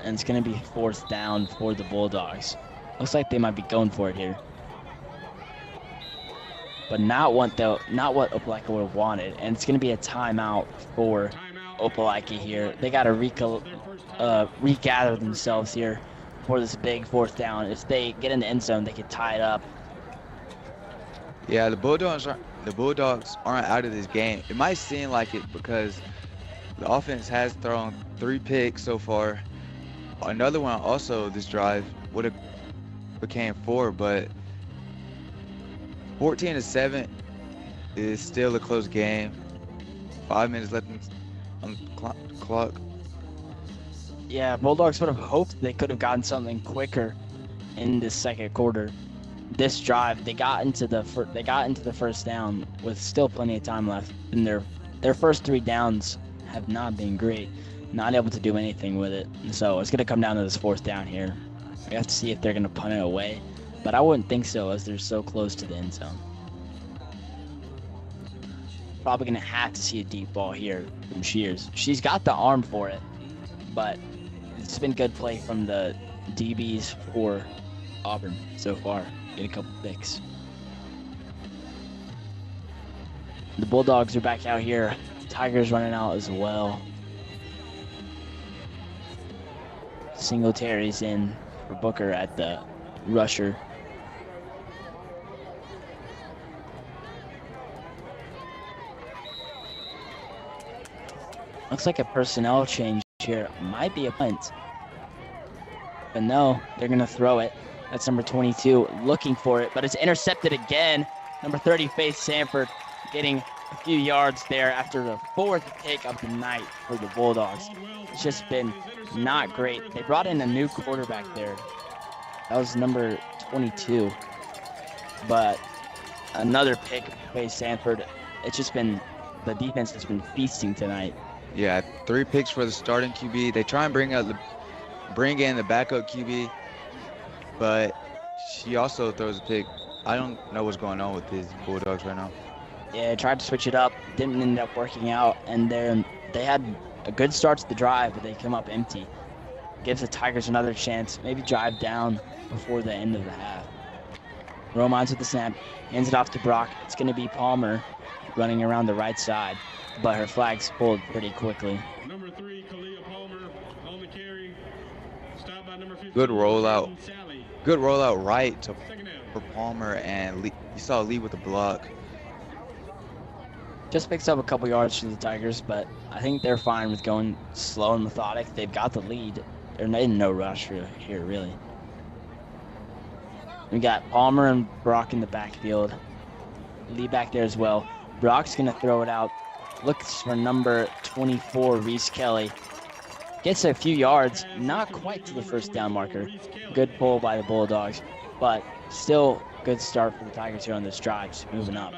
and it's going to be 4th down for the Bulldogs. Looks like they might be going for it here, but not what Opelika would have wanted, and it's going to be a timeout for Opelika here. They got to regather themselves here for this big 4th down. If they get in the end zone, they could tie it up. Yeah, the Bulldogs aren't out of this game. It might seem like it because the offense has thrown 3 picks so far. Another one also this drive would have became 4, but 14-7 is still a close game. 5 minutes left on the clock. Yeah, Bulldogs would have hoped they could have gotten something quicker in this second quarter. This drive, they got into the first down with still plenty of time left, and their first 3 downs have not been great. Not able to do anything with it. So it's going to come down to this 4th down here. We have to see if they're going to punt it away, but I wouldn't think so as they're so close to the end zone. Probably going to have to see a deep ball here from Shears. She's got the arm for it, but it's been good play from the DBs for Auburn so far. Get a couple picks. The Bulldogs are back out here. Tigers running out as well. Singletary's in for Booker at the rusher. Looks like a personnel change here. Might be a punt. But no, they're going to throw it. That's number 22 looking for it, but it's intercepted again. Number 30, Faith Sanford, getting a few yards there after the 4th pick of the night for the Bulldogs. It's just been not great. They brought in a new quarterback there. That was number 22. But another pick, Faith Sanford. It's just been, the defense has been feasting tonight. Yeah, 3 picks for the starting QB. They try and bring in the backup QB, but she also throws a pick. I don't know what's going on with these Bulldogs right now. Yeah, tried to switch it up, didn't end up working out, and then they had a good start to the drive, but they come up empty. Gives the Tigers another chance, maybe drive down before the end of the half. Romans with the snap, hands it off to Brock. It's going to be Palmer running around the right side, but her flag's pulled pretty quickly. Number 3, Kalia Palmer on the carry. Stopped by number 15. Good rollout. Good rollout right for Palmer, and you saw Lee with the block. Just picks up a couple yards for the Tigers, but I think they're fine with going slow and methodic. They've got the lead. They're in no rush here, really. We got Palmer and Brock in the backfield. Lee back there as well. Brock's going to throw it out. Looks for number 24, Reese Kelly. Gets a few yards, not quite to the first down marker. Good pull by the Bulldogs, but still good start for the Tigers here on this drive, just moving up.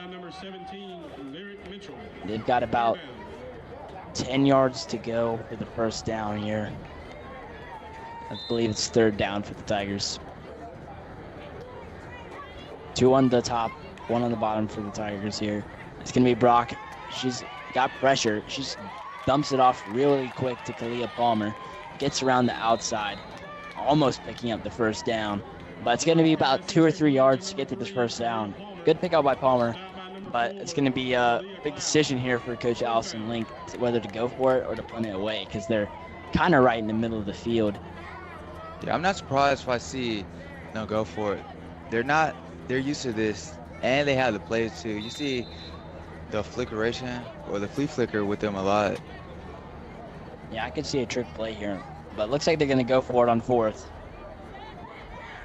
They've got about 10 yards to go for the first down here. I believe it's third down for the Tigers. 2 on the top, 1 on the bottom for the Tigers here. It's going to be Brock. She's got pressure. She dumps it off really quick to Kalia Palmer. Gets around the outside, almost picking up the first down. But it's going to be about 2 or 3 yards to get to this first down. Good pick out by Palmer, but it's going to be a big decision here for Coach Allison Link whether to go for it or to punt it away, because they're kind of right in the middle of the field. Yeah, I'm not surprised if I see no go for it. They're used to this, and they have the plays too. You see the flickeration or the flea flicker with them a lot. Yeah, I could see a trick play here, but it looks like they're going to go for it on 4th.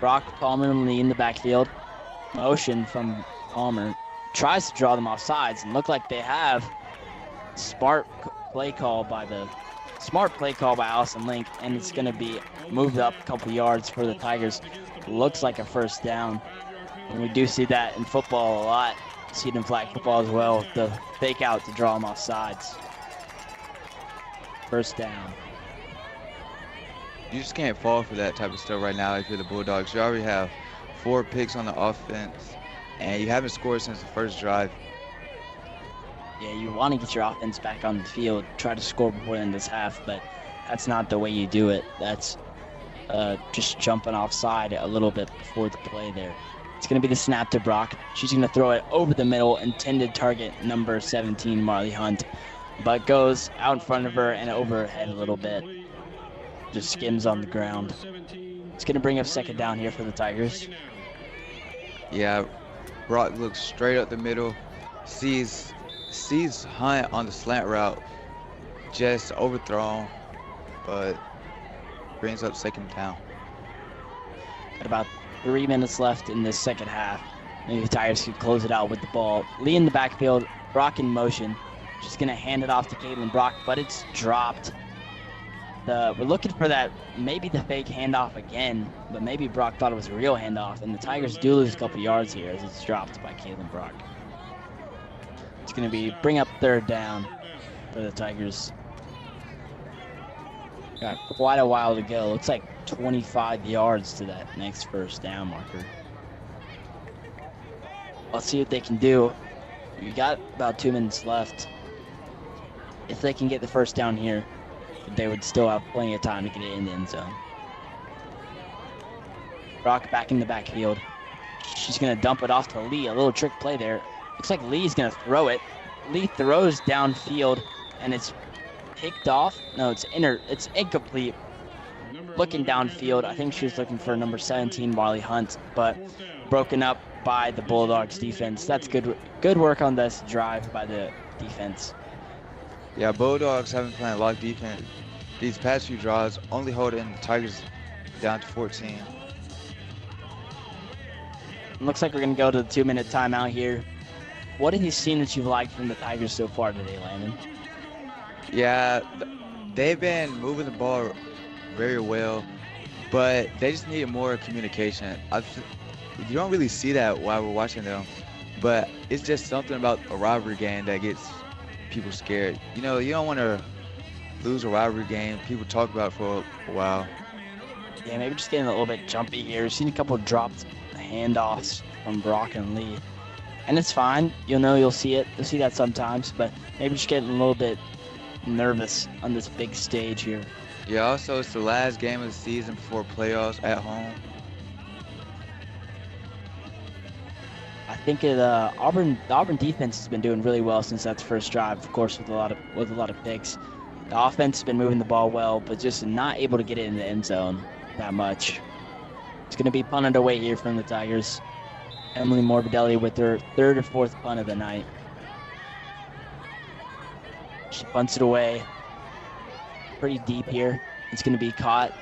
Brock, Palmer, and Lee in the backfield. Motion from Palmer. Tries to draw them off sides, and look like they have smart play call by Allison Link, and it's going to be moved up a couple yards for the Tigers. Looks like a first down. And we do see that in football a lot. See it in flag football as well. The fake out to draw them off sides. First down. You just can't fall for that type of stuff right now if you're the Bulldogs. You already have 4 picks on the offense, and you haven't scored since the first drive. Yeah, you want to get your offense back on the field, try to score before the end of this half, but that's not the way you do it. That's just jumping offside a little bit before the play there. It's going to be the snap to Brock. She's going to throw it over the middle, intended target number 17, Marley Hunt, but goes out in front of her and overhead a little bit. Just skims on the ground. It's going to bring up second down here for the Tigers. Yeah, Brock looks straight up the middle, sees Hunt on the slant route, just overthrown, but brings up second down. Got about 3 minutes left in this second half. Maybe the Tigers could close it out with the ball. Lee in the backfield, Brock in motion. She's going to hand it off to Caitlin Brock, but it's dropped. We're looking for that, maybe the fake handoff again, but maybe Brock thought it was a real handoff, and the Tigers do lose a couple yards here as it's dropped by Caitlin Brock. It's going to bring up third down for the Tigers. Got quite a while to go. Looks like 25 yards to that next first down marker. Let's see what they can do. We got about 2 minutes left. If they can get the first down here, they would still have plenty of time to get it in the end zone. Brock back in the backfield. She's going to dump it off to Lee. A little trick play there. Looks like Lee's going to throw it. Lee throws downfield, and it's picked off. No, it's incomplete. Looking downfield, I think she was looking for number 17, Marley Hunt, but broken up by the Bulldogs defense. That's good work on this drive by the defense. Yeah, Bulldogs have been playing a lot of defense these past few drives, only holding the Tigers down to 14. Looks like we're going to go to the 2-minute timeout here. What have you seen that you've liked from the Tigers so far today, Landon? Yeah, they've been moving the ball very well, but they just need more communication. You don't really see that while we're watching them, but it's just something about a rivalry game that gets people scared. You know, you don't want to lose a rivalry game. People talk about it for a while. Yeah, maybe just getting a little bit jumpy here. We've seen a couple of dropped handoffs from Brock and Lee, and it's fine. You'll see it. You'll see that sometimes, but maybe just getting a little bit nervous on this big stage here. Yeah, also it's the last game of the season before playoffs at home. I think the Auburn defense has been doing really well since that first drive, of course, with a lot of picks. The offense has been moving the ball well, but just not able to get it in the end zone that much. It's going to be punted away here from the Tigers. Emily Morbidelli with her third or fourth punt of the night. She punts it away pretty deep here. It's going to be caught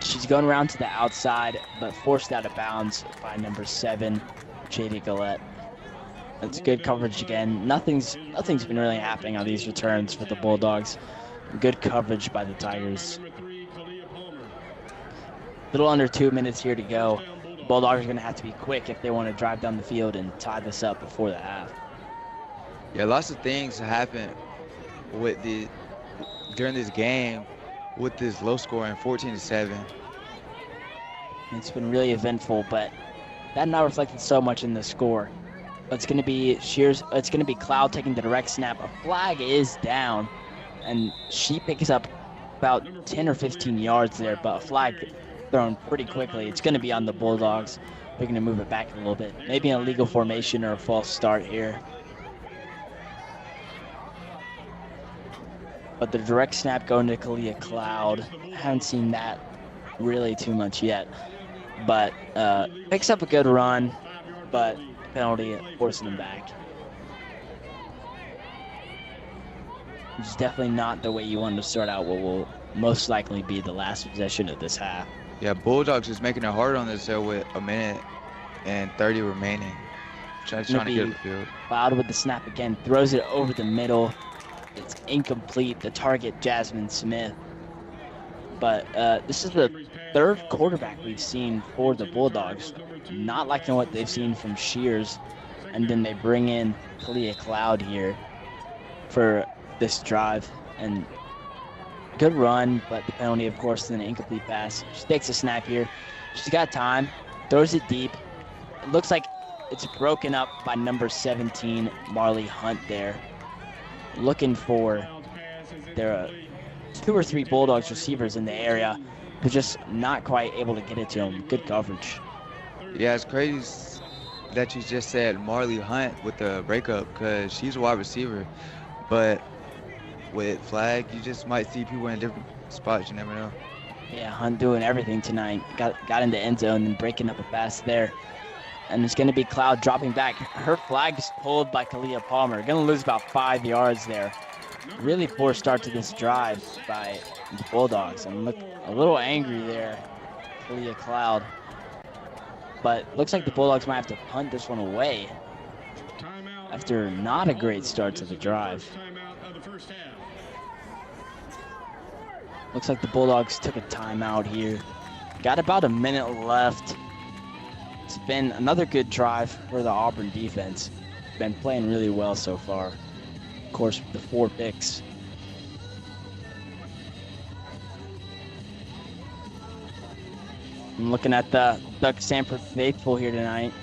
She's going around to the outside, but forced out of bounds by number 7, J.D. Gillette. That's good coverage again. Nothing's been really happening on these returns for the Bulldogs. Good coverage by the Tigers. Little under 2 minutes here to go. Bulldogs are going to have to be quick if they want to drive down the field and tie this up before the half. Yeah, lots of things happen with during this game with this low scoring 14-7. It's been really eventful, but that not reflected so much in the score. It's going to be It's going to be Cloud taking the direct snap. A flag is down, and she picks up about 10 or 15 yards there, but a flag thrown pretty quickly. It's going to be on the Bulldogs. They're going to move it back a little bit. Maybe an illegal formation or a false start here. But the direct snap going to Kalia Cloud. Haven't seen that really too much yet. But picks up a good run, but penalty forcing them back. It's definitely not the way you want to start out what will most likely be the last possession of this half. Yeah, Bulldogs is making it hard on this there with a minute and 30 remaining. Trying to get the field. Cloud with the snap again, throws it over the middle. It's incomplete. The target, Jasmine Smith. But this is the third quarterback we've seen for the Bulldogs. Not liking what they've seen from Shears. And then they bring in Kalia Cloud here for this drive. And good run, but the penalty, of course, then an incomplete pass. She takes a snap here. She's got time, throws it deep. It looks like it's broken up by number 17, Marley Hunt there. Looking for their 2 or 3 Bulldogs receivers in the area, but just not quite able to get it to them. Good coverage. Yeah, it's crazy that you just said Marley Hunt with the breakup because she's a wide receiver, but with flag, you just might see people in different spots. You never know. Yeah, Hunt doing everything tonight. Got in the end zone and breaking up a pass there. And it's going to be Cloud dropping back. Her flag is pulled by Kalia Palmer. Going to lose about 5 yards there. Really poor start to this drive by the Bulldogs. And look a little angry there, Kalia Cloud. But looks like the Bulldogs might have to punt this one away after not a great start to the drive. Looks like the Bulldogs took a timeout here. Got about a minute left. It's been another good drive for the Auburn defense. Been playing really well so far. Of course, the 4 picks. I'm looking at the Doug Sanford faithful here tonight.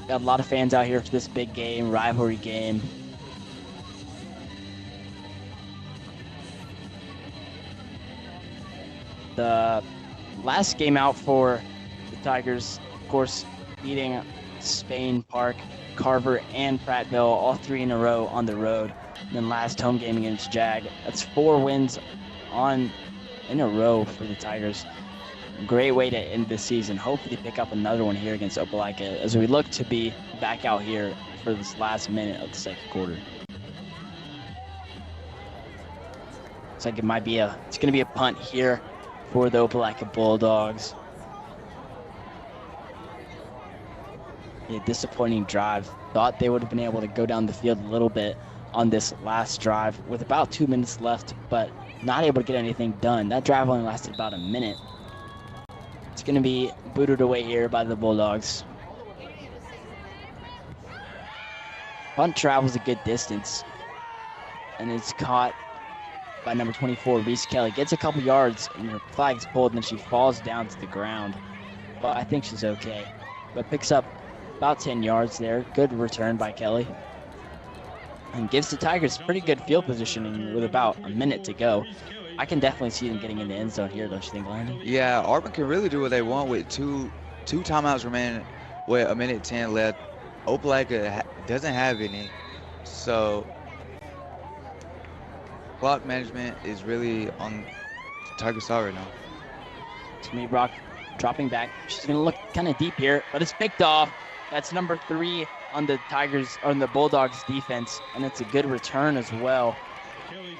Got a lot of fans out here for this big game, rivalry game. The last game out for the Tigers, of course, beating Spain Park, Carver, and Prattville, all 3 in a row on the road. And then last home game against Jag. That's 4 wins in a row for the Tigers. Great way to end the season. Hopefully pick up another one here against Opelika as we look to be back out here for this last minute of the second quarter. Looks like it's going to be a punt here for the Opelika Bulldogs. A disappointing drive. Thought they would have been able to go down the field a little bit on this last drive with about 2 minutes left, but not able to get anything done. That drive only lasted about a minute. It's going to be booted away here by the Bulldogs. Punt travels a good distance, and it's caught by number 24, Reese Kelly. Gets a couple yards, and her flag's pulled, and then she falls down to the ground. But I think she's okay. But picks up about 10 yards there. Good return by Kelly. And gives the Tigers pretty good field positioning with about a minute to go. I can definitely see them getting in the end zone here, don't you think, Landon? Yeah, Auburn can really do what they want with two timeouts remaining with a minute 10 left. Opelika doesn't have any, so clock management is really on the Tiger side right now. It's going to be Brock dropping back. She's going to look kind of deep here, but it's picked off. That's number 3 on the Tigers, on the Bulldogs defense, and it's a good return as well.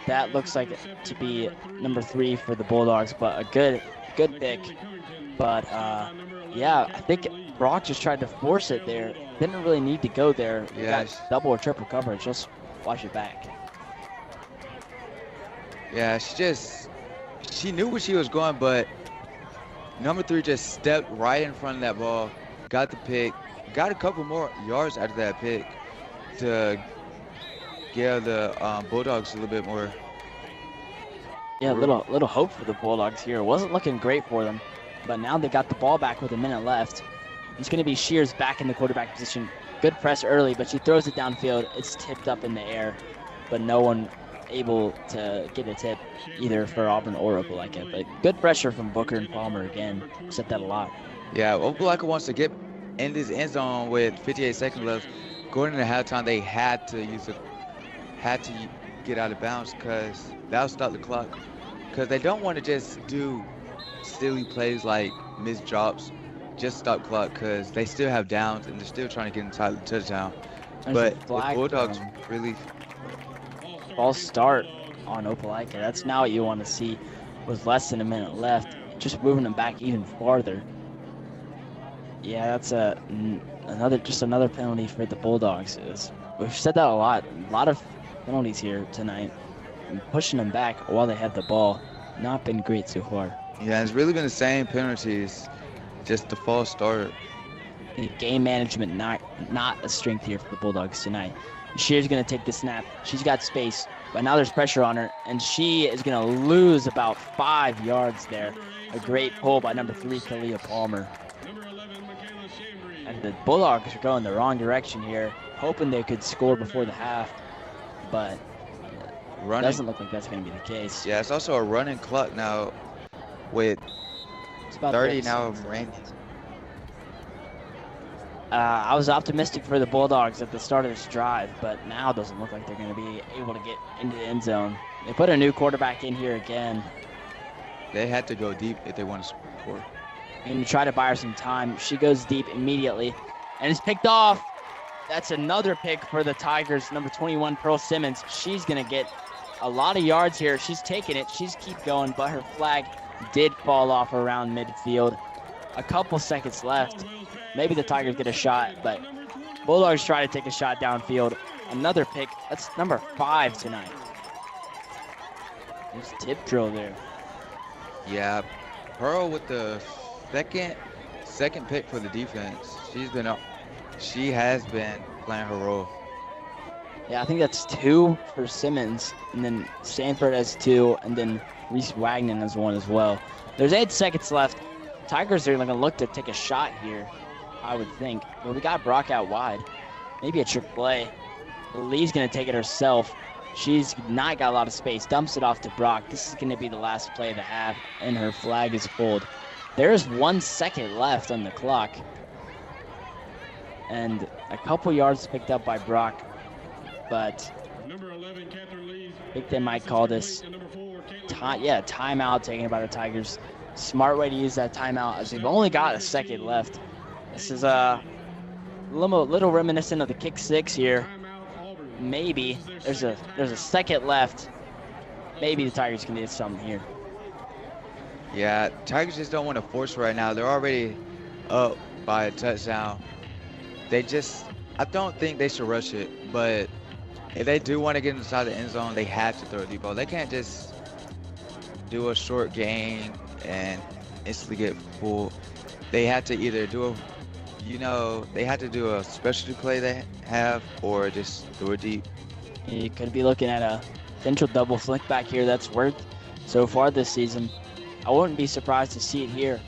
That looks like it to be number 3 for the Bulldogs, but a good good pick. But, yeah, I think Brock just tried to force it there. Didn't really need to go there. You got double or triple coverage. Just watch it back. Yeah, she knew where she was going, but number 3 just stepped right in front of that ball, got the pick, got a couple more yards out of that pick to give the Bulldogs a little bit more. Yeah, little hope for the Bulldogs here. It wasn't looking great for them, but now they got the ball back with a minute left. It's going to be Shears back in the quarterback position. Good press early, but she throws it downfield. It's tipped up in the air, but no one able to get a tip either for Auburn or Opelika. But good pressure from Booker and Palmer again. Said that a lot. Yeah, Opelika wants to get in this end zone with 58 seconds left. Going into halftime, they had to get out of bounds because that'll stop the clock. Because they don't want to just do silly plays like missed drops, just stop clock, because they still have downs and they're still trying to get inside the touchdown. But the Bulldogs really false start on Opelika. That's not what you want to see. With less than a minute left, just moving them back even farther. Yeah, that's another penalty for the Bulldogs. We've said that a lot of penalties here tonight. And pushing them back while they have the ball, not been great so far. Yeah, it's really been the same penalties, just the false start. Game management not a strength here for the Bulldogs tonight. Shears going to take the snap. She's got space, but now there's pressure on her, and she is going to lose about 5 yards there. A great pull by number 3, Kalia Palmer. And the Bulldogs are going the wrong direction here, hoping they could score before the half, but it doesn't look like that's going to be the case. Yeah, it's also a running clock now with 30 now remaining. I was optimistic for the Bulldogs at the start of this drive, but now it doesn't look like they're going to be able to get into the end zone. They put a new quarterback in here again. They had to go deep if they want to score. And you try to buy her some time. She goes deep immediately, and it's picked off. That's another pick for the Tigers, number 21, Pearl Simmons. She's going to get a lot of yards here. She's taking it. She's keep going, but her flag did fall off around midfield. A couple seconds left. Maybe the Tigers get a shot, but Bulldogs try to take a shot downfield. Another pick. That's number 5 tonight. There's a tip drill there. Yeah, Pearl with the second pick for the defense. She has been playing her role. Yeah, I think that's 2 for Simmons, and then Sanford has 2, and then Reese Wagner has 1 as well. There's 8 seconds left. Tigers are going to look to take a shot here, I would think. But we got Brock out wide. Maybe a trick play. Lee's going to take it herself. She's not got a lot of space. Dumps it off to Brock. This is going to be the last play of the half, and her flag is pulled. There's 1 second left on the clock. And a couple yards picked up by Brock. But I think they might call this timeout taken by the Tigers. Smart way to use that timeout as they've only got a second left. This is a little reminiscent of the kick 6 here. Maybe there's a second left. Maybe the Tigers can do something here. Yeah, Tigers just don't want to force right now. They're already up by a touchdown. I don't think they should rush it, but if they do want to get inside the end zone, they have to throw a deep ball. They can't just do a short gain and instantly get full. They have to either do a specialty play they have, or just throw it deep. You could be looking at a potential double flick back here that's worked so far this season. I wouldn't be surprised to see it here.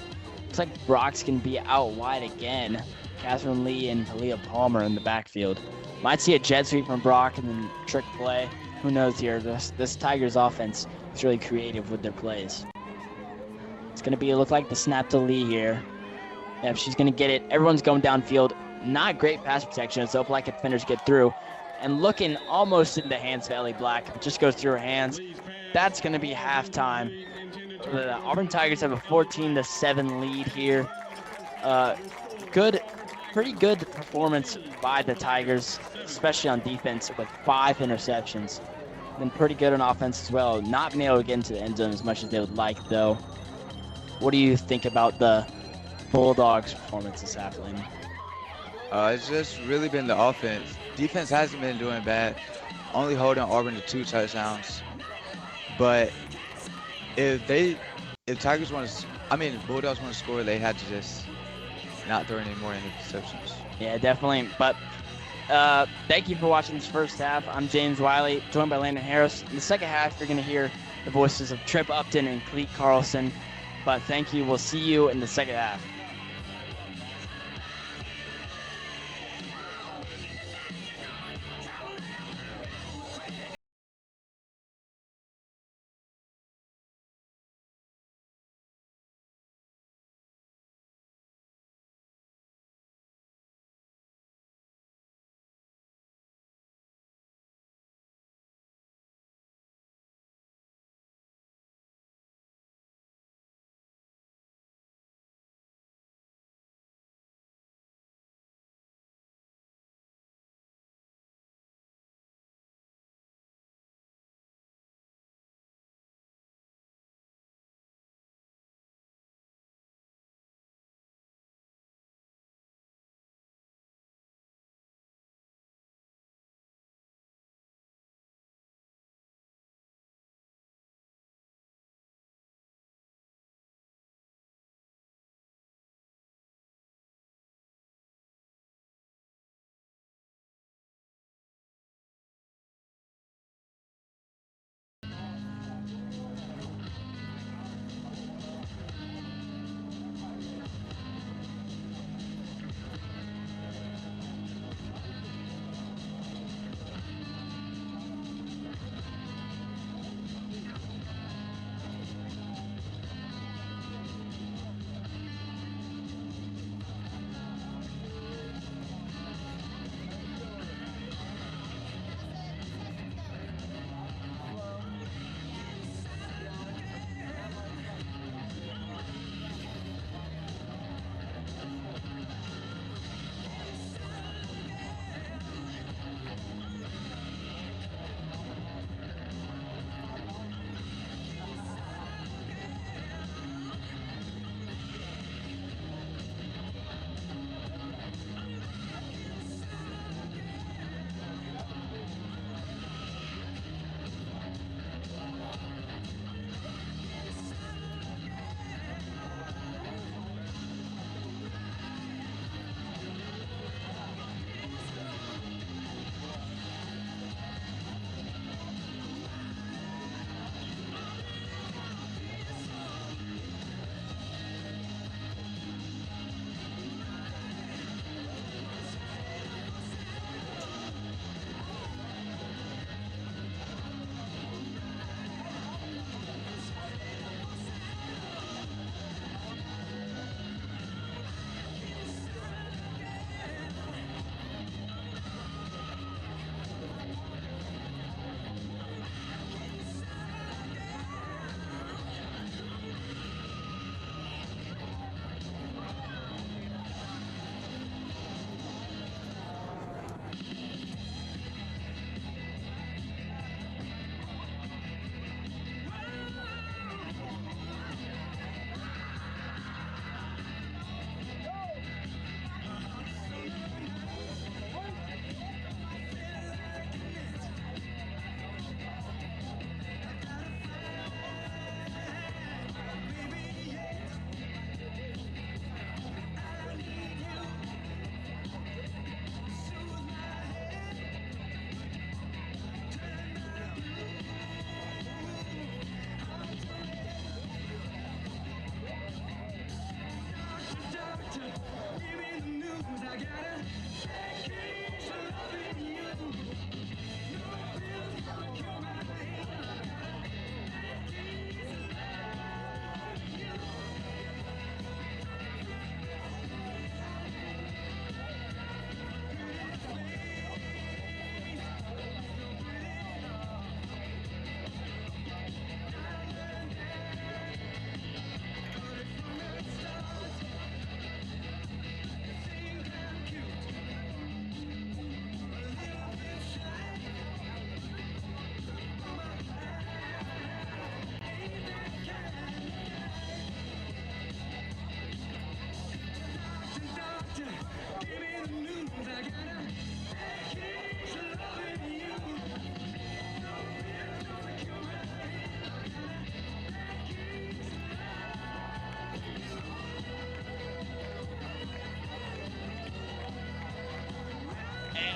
Looks like Brock's can be out wide again. Catherine Lee and Talia Palmer in the backfield. Might see a jet sweep from Brock and then trick play. Who knows here? This Tigers offense is really creative with their plays. It's going to look like the snap to Lee here. Yep, she's going to get it. Everyone's going downfield. Not great pass protection as Opelika defenders get through. And looking almost into the hands of Ellie Black. It just goes through her hands. That's going to be halftime. The Auburn Tigers have a 14-7 lead here. Pretty good performance by the Tigers, especially on defense with 5 interceptions. Been pretty good on offense as well. Not been able to get into the end zone as much as they would like, though. What do you think about the Bulldogs' performance this afternoon? It's just really been the offense. Defense hasn't been doing bad, only holding Auburn to 2 touchdowns. But if Tigers want to, Bulldogs want to score, they had to just not throw any more interceptions. Yeah, definitely. But thank you for watching this first half. I'm James Wiley, joined by Landon Harris. In the second half, you're going to hear the voices of Trip Upton and Cleet Carlson. But thank you. We'll see you in the second half.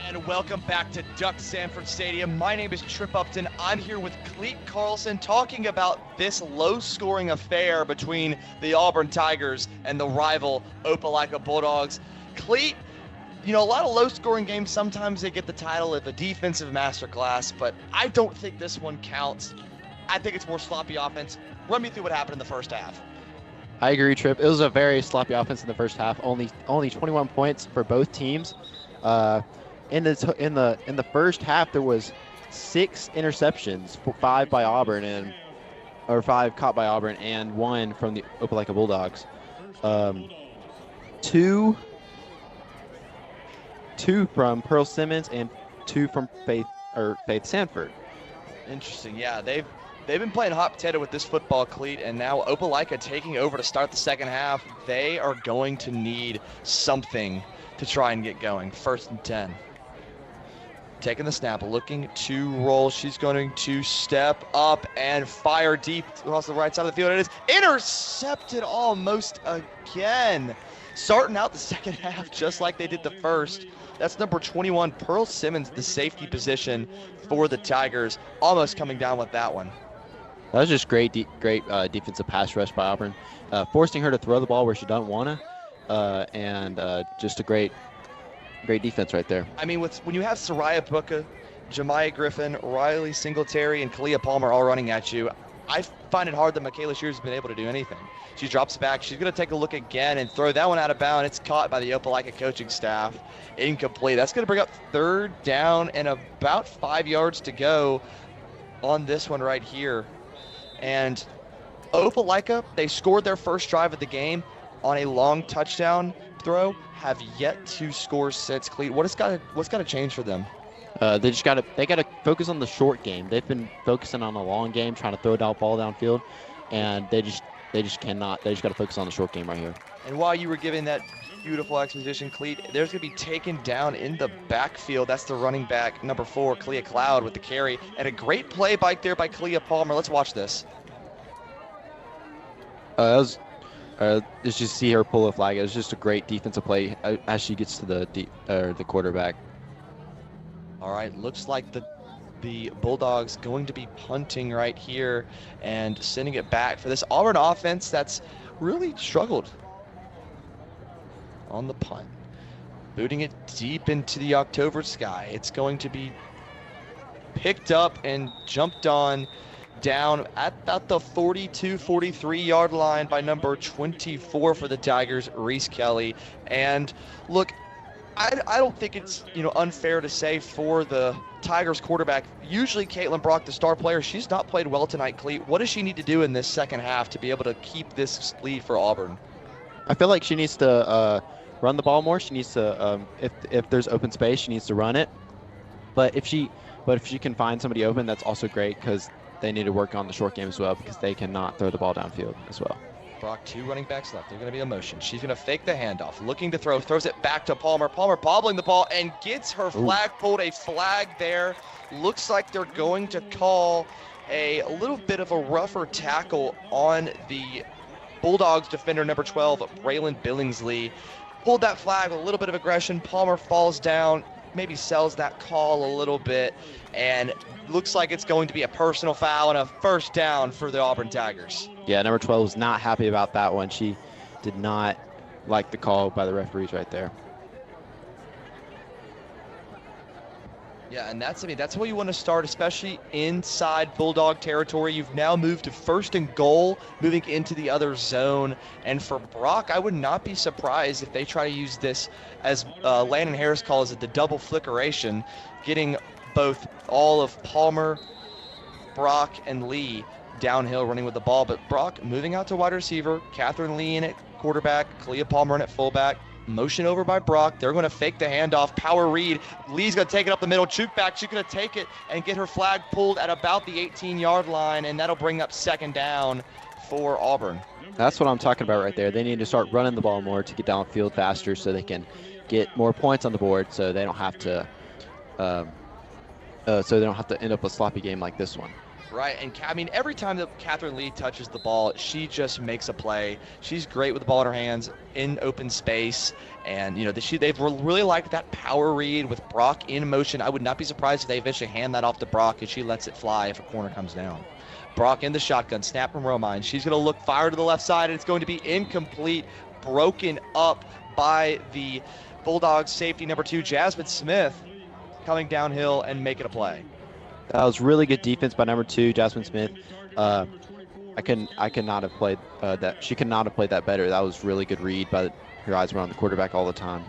And welcome back to Duck Sanford Stadium. My name is Trip Upton. I'm here with Cleet Carlson talking about this low-scoring affair between the Auburn Tigers and the rival Opelika Bulldogs. Cleet, you know, a lot of low-scoring games, sometimes they get the title of a defensive masterclass, but I don't think this one counts. I think it's more sloppy offense. Run me through what happened in the first half. I agree, Trip. It was a very sloppy offense in the first half. Only 21 points for both teams. In the first half, there was 6 interceptions, 5 by Auburn or 5 caught by Auburn, and 1 from the Opelika Bulldogs. 2 from Pearl Simmons and 2 from Faith Sanford. Interesting. Yeah, they've been playing hot potato with this football, Cleat, and now Opelika taking over to start the second half. They are going to need something to try and get going. 1st and 10. Taking the snap, looking to roll. She's going to step up and fire deep across the right side of the field. It is intercepted almost again. Starting out the second half just like they did the first. That's number 21, Pearl Simmons, the safety position for the Tigers. Almost coming down with that one. That was just great defensive pass rush by Auburn, forcing her to throw the ball where she doesn't want to, and just a great defense right there. I mean, when you have Soraya Booker, Jemiah Griffin, Riley Singletary, and Kalia Palmer all running at you, I find it hard that Michaela Shears has been able to do anything. She drops back. She's going to take a look again and throw that one out of bounds. It's caught by the Opelika coaching staff. Incomplete. That's going to bring up 3rd down and about 5 yards to go on this one right here. And Opelika, they scored their first drive of the game on a long touchdown throw, have yet to score since. Cleat, what's got to change for them? They got to focus on the short game. They've been focusing on the long game, trying to throw a ball downfield, and they just cannot. They just got to focus on the short game right here. And while you were giving that beautiful exposition, Cleat, there's going to be taken down in the backfield. That's the running back, number 4, Clea Cloud, with the carry, and a great play back there by Clea Palmer. Let's watch this. Let's just see her pull a flag. It was just a great defensive play as she gets to the quarterback. All right, looks like the Bulldogs going to be punting right here and sending it back for this Auburn offense that's really struggled on the punt. Booting it deep into the October sky. It's going to be picked up and jumped on down at about the 42-43 yard line by number 24 for the Tigers, Reese Kelly. And look, I don't think it's unfair to say for the Tigers quarterback, usually Caitlin Brock, the star player, she's not played well tonight, Cleet. What does she need to do in this second half to be able to keep this lead for Auburn? I feel like she needs to run the ball more. She needs to, if there's open space, she needs to run it. But if she can find somebody open, that's also great, because they need to work on the short game as well, because they cannot throw the ball downfield as well. Brock, 2 running backs left. They're going to be in motion. She's going to fake the handoff, looking to throw, throws it back to Palmer. Palmer bobbling the ball and gets her flag pulled. A flag there. Looks like they're going to call a little bit of a rougher tackle on the Bulldogs defender, number 12, Braylon Billingsley. Pulled that flag, a little bit of aggression. Palmer falls down, maybe sells that call a little bit, and looks like it's going to be a personal foul and a 1st down for the Auburn Tigers. Yeah, number 12 was not happy about that one. She did not like the call by the referees right there. Yeah, and that's what you want to start, especially inside Bulldog territory. You've now moved to 1st and goal, moving into the other zone. And for Brock, I would not be surprised if they try to use this, as Landon Harris calls it, the double flickeration, getting both all of Palmer, Brock, and Lee downhill running with the ball. But Brock moving out to wide receiver, Catherine Lee in at quarterback, Clea Palmer in at fullback. Motion over by Brock. They're going to fake the handoff. Power read. Lee's going to take it up the middle. Juke back. She's going to take it and get her flag pulled at about the 18-yard line, and that'll bring up 2nd down for Auburn. That's what I'm talking about right there. They need to start running the ball more to get downfield faster, so they can get more points on the board, so they don't have to so they don't have to end up a sloppy game like this one. Right, and I mean, every time that Catherine Lee touches the ball, she just makes a play. She's great with the ball in her hands in open space, and they've really liked that power read with Brock in motion. I would not be surprised if they eventually hand that off to Brock and she lets it fly if a corner comes down. Brock in the shotgun, snap from Romine. She's going to look fire to the left side, and it's going to be incomplete, broken up by the Bulldogs safety number 2, Jasmine Smith, coming downhill and making a play. That was really good defense by number 2, Jasmine Smith. I could not have played that. She could not have played that better. That was really good read, but her eyes were on the quarterback all the time.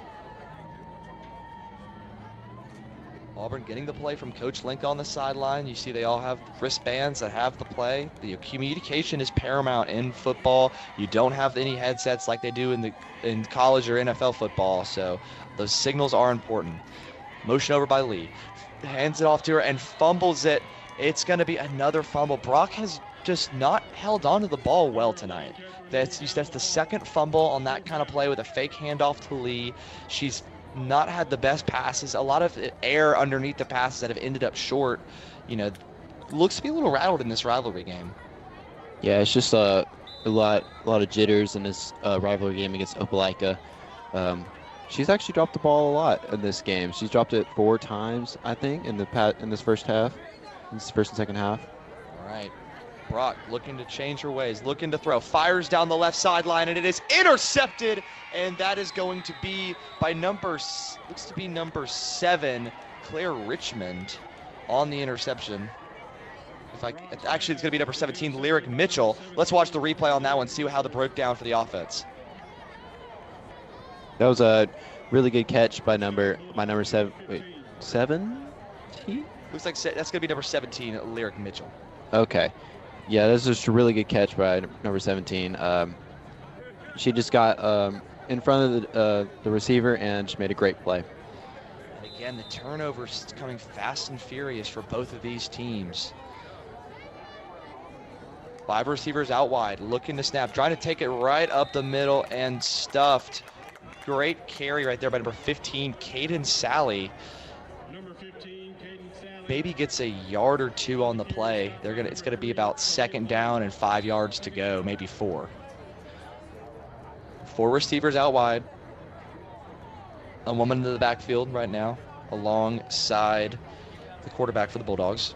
Auburn getting the play from Coach Link on the sideline. You see they all have wristbands that have the play. The communication is paramount in football. You don't have any headsets like they do in college or NFL football, so those signals are important. Motion over by Lee. Hands it off to her and fumbles it. It's going to be another fumble. Brock has just not held on to the ball well tonight. That's the second fumble on that kind of play with a fake handoff to Lee. She's not had the best passes. A lot of air underneath the passes that have ended up short. Looks to be a little rattled in this rivalry game. Yeah, it's just a lot of jitters in this rivalry game against Opelika. She's actually dropped the ball a lot in this game. She's dropped it 4 times, I think, in this first half, in this first and second half. All right. Brock looking to change her ways, looking to throw, fires down the left sideline, and it is intercepted, and that is going to be by number 7, Claire Richmond, on the interception. Actually, it's going to be number 17, Lyric Mitchell. Let's watch the replay on that one, see how the broke down for the offense. That was a really good catch by number 7. Wait, 17? Looks like that's going to be number 17, Lyric Mitchell. Okay. Yeah, that's just a really good catch by number 17. She just got in front of the receiver and just made a great play. And again, the turnovers coming fast and furious for both of these teams. 5 receivers out wide, looking to snap, trying to take it right up the middle and stuffed. Great carry right there by number 15, Caden Sally. Maybe gets a yard or 2 on the play. It's gonna be about 2nd down and 5 yards to go, maybe 4. 4 receivers out wide. A woman in the backfield right now, alongside the quarterback for the Bulldogs.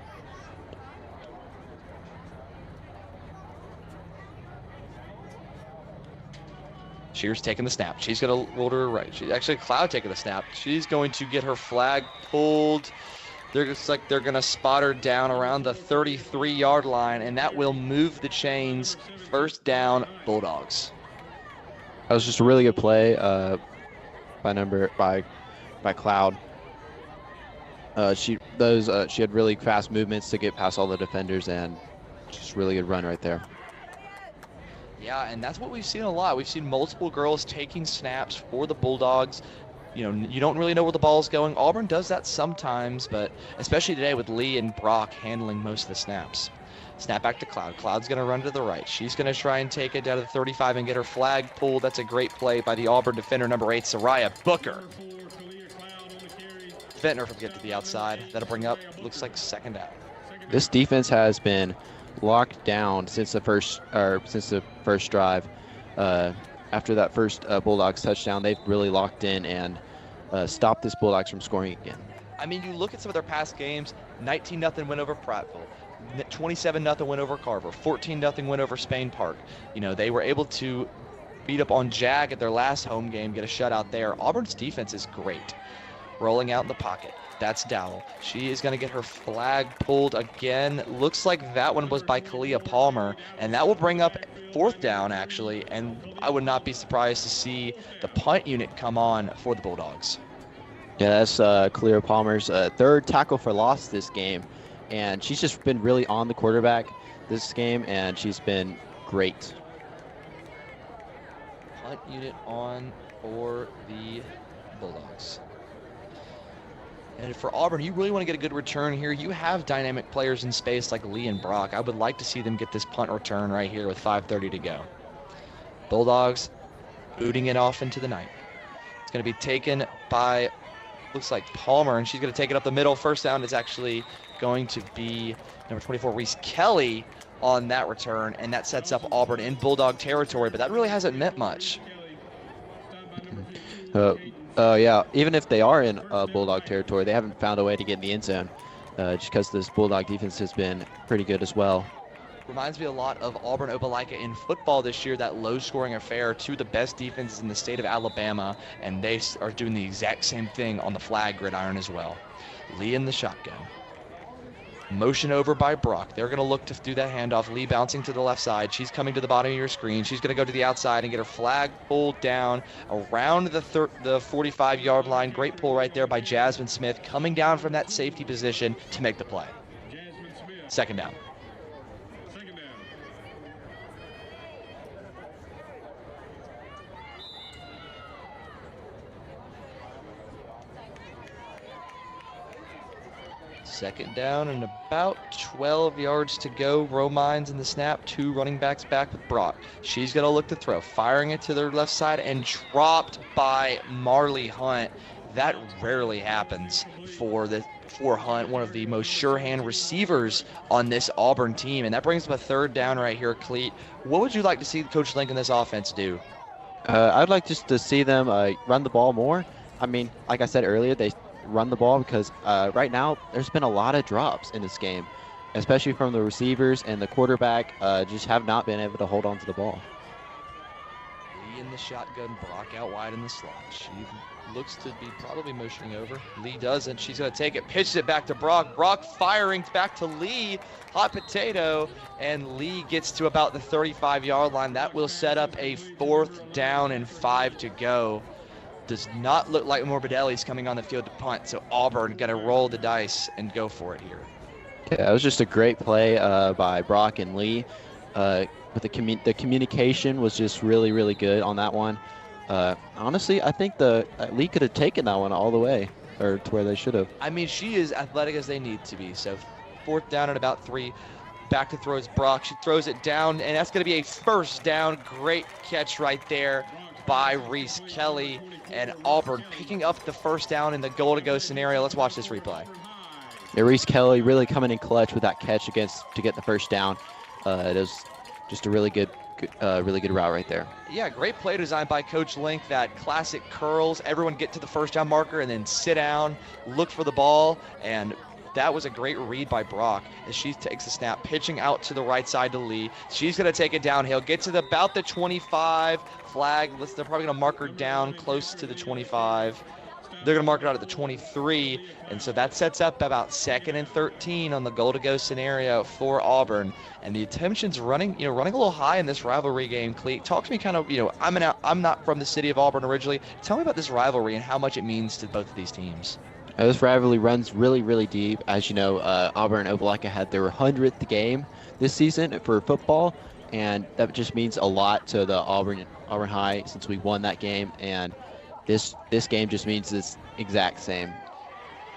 Shears taking the snap. She's going to roll to her right. Cloud taking the snap. She's going to get her flag pulled. They're going to spot her down around the 33-yard line, and that will move the chains. 1st down, Bulldogs. That was just a really good play by Cloud. She had really fast movements to get past all the defenders, and just really good run right there. Yeah, and that's what we've seen a lot. We've seen multiple girls taking snaps for the Bulldogs. You don't really know where the ball's going. Auburn does that sometimes, but especially today with Lee and Brock handling most of the snaps. Snap back to Cloud. Cloud's going to run to the right. She's going to try and take it down to the 35 and get her flag pulled. That's a great play by the Auburn defender, number 8, Soraya Booker. Ventnor will get to the outside. That'll bring up, looks like 2nd down. This defense has been locked down since the first drive. After that first Bulldogs touchdown, they've really locked in and stopped this Bulldogs from scoring again. I mean, you look at some of their past games: 19-0 win over Prattville, 27-0 win over Carver, 14-0 win over Spain Park. They were able to beat up on Jag at their last home game, get a shutout there. Auburn's defense is great. Rolling out in the pocket. That's Dowell. She is going to get her flag pulled again. Looks like that one was by Kalia Palmer, and that will bring up 4th down, actually, and I would not be surprised to see the punt unit come on for the Bulldogs. Yeah, that's Kalia Palmer's 3rd tackle for loss this game, and she's just been really on the quarterback this game, and she's been great. Punt unit on for the Bulldogs. And for Auburn, you really want to get a good return here. You have dynamic players in space like Lee and Brock. I would like to see them get this punt return right here with 5:30 to go. Bulldogs booting it off into the night. It's going to be taken by looks like Palmer, and she's going to take it up the middle. First down is actually going to be number 24, Reese Kelly, on that return, and that sets up Auburn in Bulldog territory, but that really hasn't meant much. Yeah, even if they are in Bulldog territory, they haven't found a way to get in the end zone, just because this Bulldog defense has been pretty good as well. Reminds me a lot of Auburn Opelika in football this year, that low-scoring affair, two of the best defenses in the state of Alabama, and they are doing the exact same thing on the flag gridiron as well. Lee in the shotgun. Motion over by Brock. They're going to look to do that handoff. Lee bouncing to the left side. She's coming to the bottom of your screen. She's going to go to the outside and get her flag pulled down around the 45-yard line. Great pull right there by Jasmine Smith, coming down from that safety position to make the play. Second down. Second down and about 12 yards to go. Row mines in the snap. Two running backs back with Brock. She's going to look to throw. Firing it to their left side and dropped by Marley Hunt. That rarely happens for Hunt, one of the most sure-hand receivers on this Auburn team. And that brings up a third down right here, Cleet. What would you like to see Coach Link in this offense do? I'd like just to see them run the ball more. I mean, like I said earlier, they run the ball because right now there's been a lot of drops in this game, especially from the receivers, and the quarterback just have not been able to hold on to the ball. Lee in the shotgun, Brock out wide in the slot. She looks to be probably motioning over. Lee doesn't. She's going to take it, pitches it back to Brock. Brock firing back to Lee. Hot potato, and Lee gets to about the 35-yard line. That will set up a 4th down and 5 to go. Does not look like Morbidelli's coming on the field to punt, so Auburn got to roll the dice and go for it here. Yeah, it was just a great play by Brock and Lee. But the communication was just really, really good on that one. Honestly, I think Lee could have taken that one all the way, or to where they should have. I mean, she is athletic as they need to be. So 4th down at about 3. Back to throw is Brock. She throws it down, and that's going to be a first down. Great catch right there by Reese Kelly, and Auburn picking up the first down in the goal-to-go scenario. Let's watch this replay. Yeah, Reese Kelly really coming in clutch with that catch to get the first down. It was just a really good route right there. Yeah, great play design by Coach Link. That classic curls. Everyone get to the first down marker and then sit down, look for the ball, and that was a great read by Brock as she takes the snap, pitching out to the right side to Lee. She's going to take it downhill, get to about the 25 flag. They're probably going to mark her down close to the 25. They're going to mark it out at the 23, and so that sets up about 2nd and 13 on the goal-to-go scenario for Auburn. And the attention's running a little high in this rivalry game. Cleet, talk to me kind of, I'm not from the city of Auburn originally. Tell me about this rivalry and how much it means to both of these teams. This rivalry runs really, really deep. As you know, Auburn and Opelika had their 100th game this season for football, and that just means a lot to the Auburn High since we won that game. And this game just means this exact same.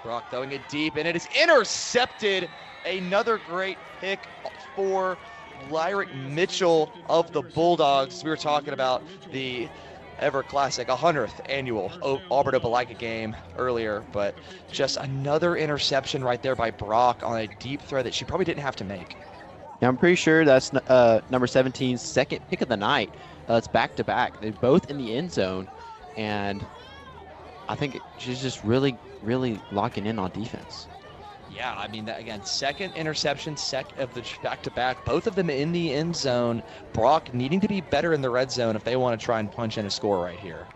Brock throwing it deep, and it is intercepted. Another great pick for Lyric Mitchell of the Bulldogs. We were talking about the ever classic 100th annual Auburn Opelika game earlier, but just another interception right there by Brock on a deep throw that she probably didn't have to make. Yeah, I'm pretty sure that's number 17's second pick of the night. It's back-to-back. They're both in the end zone, and I think she's just really, really locking in on defense. Yeah, I mean, that, again, second interception, of the back-to-back, both of them in the end zone. Brock needing to be better in the red zone if they want to try and punch in a score right here.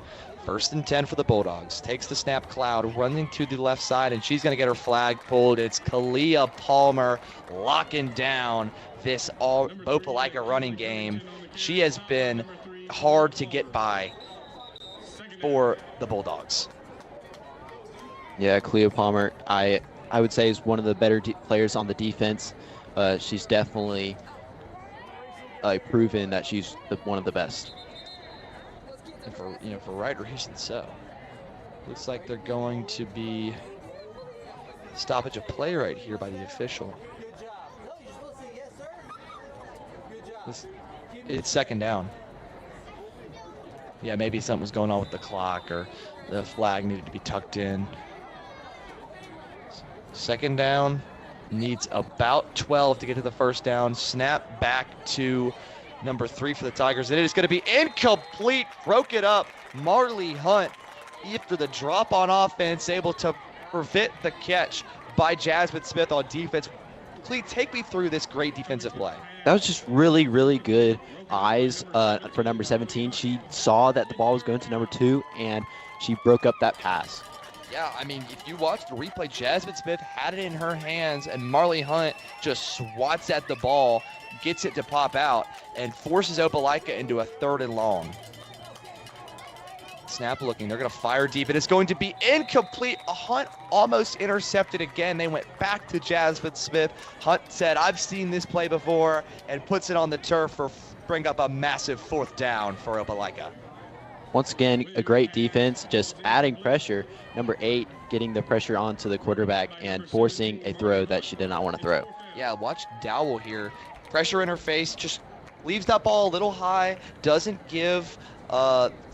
1st and 10 for the Bulldogs. Takes the snap, Cloud running to the left side, and she's going to get her flag pulled. It's Kalia Palmer locking down this Opelika running game. She has been hard to get by for the Bulldogs. Yeah, Kalia Palmer, I would say is one of the better players on the defense. She's definitely proven that she's one of the best. And for right reasons so. Looks like they're going to be stoppage of play right here by the official. It's 2nd down. Yeah, maybe something was going on with the clock, or the flag needed to be tucked in. Second down, needs about 12 to get to the first down. Snap back to number 3 for the Tigers, and it is going to be incomplete. Broke it up. Marley Hunt, after the drop on offense, able to prevent the catch by Jasmine Smith on defense. Please take me through this great defensive play. That was just really, really good eyes for number 17. She saw that the ball was going to number 2, and she broke up that pass. Yeah, I mean, if you watch the replay, Jasmine Smith had it in her hands, and Marley Hunt just swats at the ball, gets it to pop out, and forces Opelika into a 3rd and long. Snap looking, they're going to fire deep, and it's going to be incomplete. Hunt almost intercepted again. They went back to Jasmine Smith. Hunt said, I've seen this play before, and puts it on the turf for bring up a massive 4th down for Opelika. Once again, a great defense, just adding pressure. Number 8 getting the pressure onto the quarterback and forcing a throw that she did not want to throw. Yeah, watch Dowell here. Pressure in her face, just leaves that ball a little high, doesn't give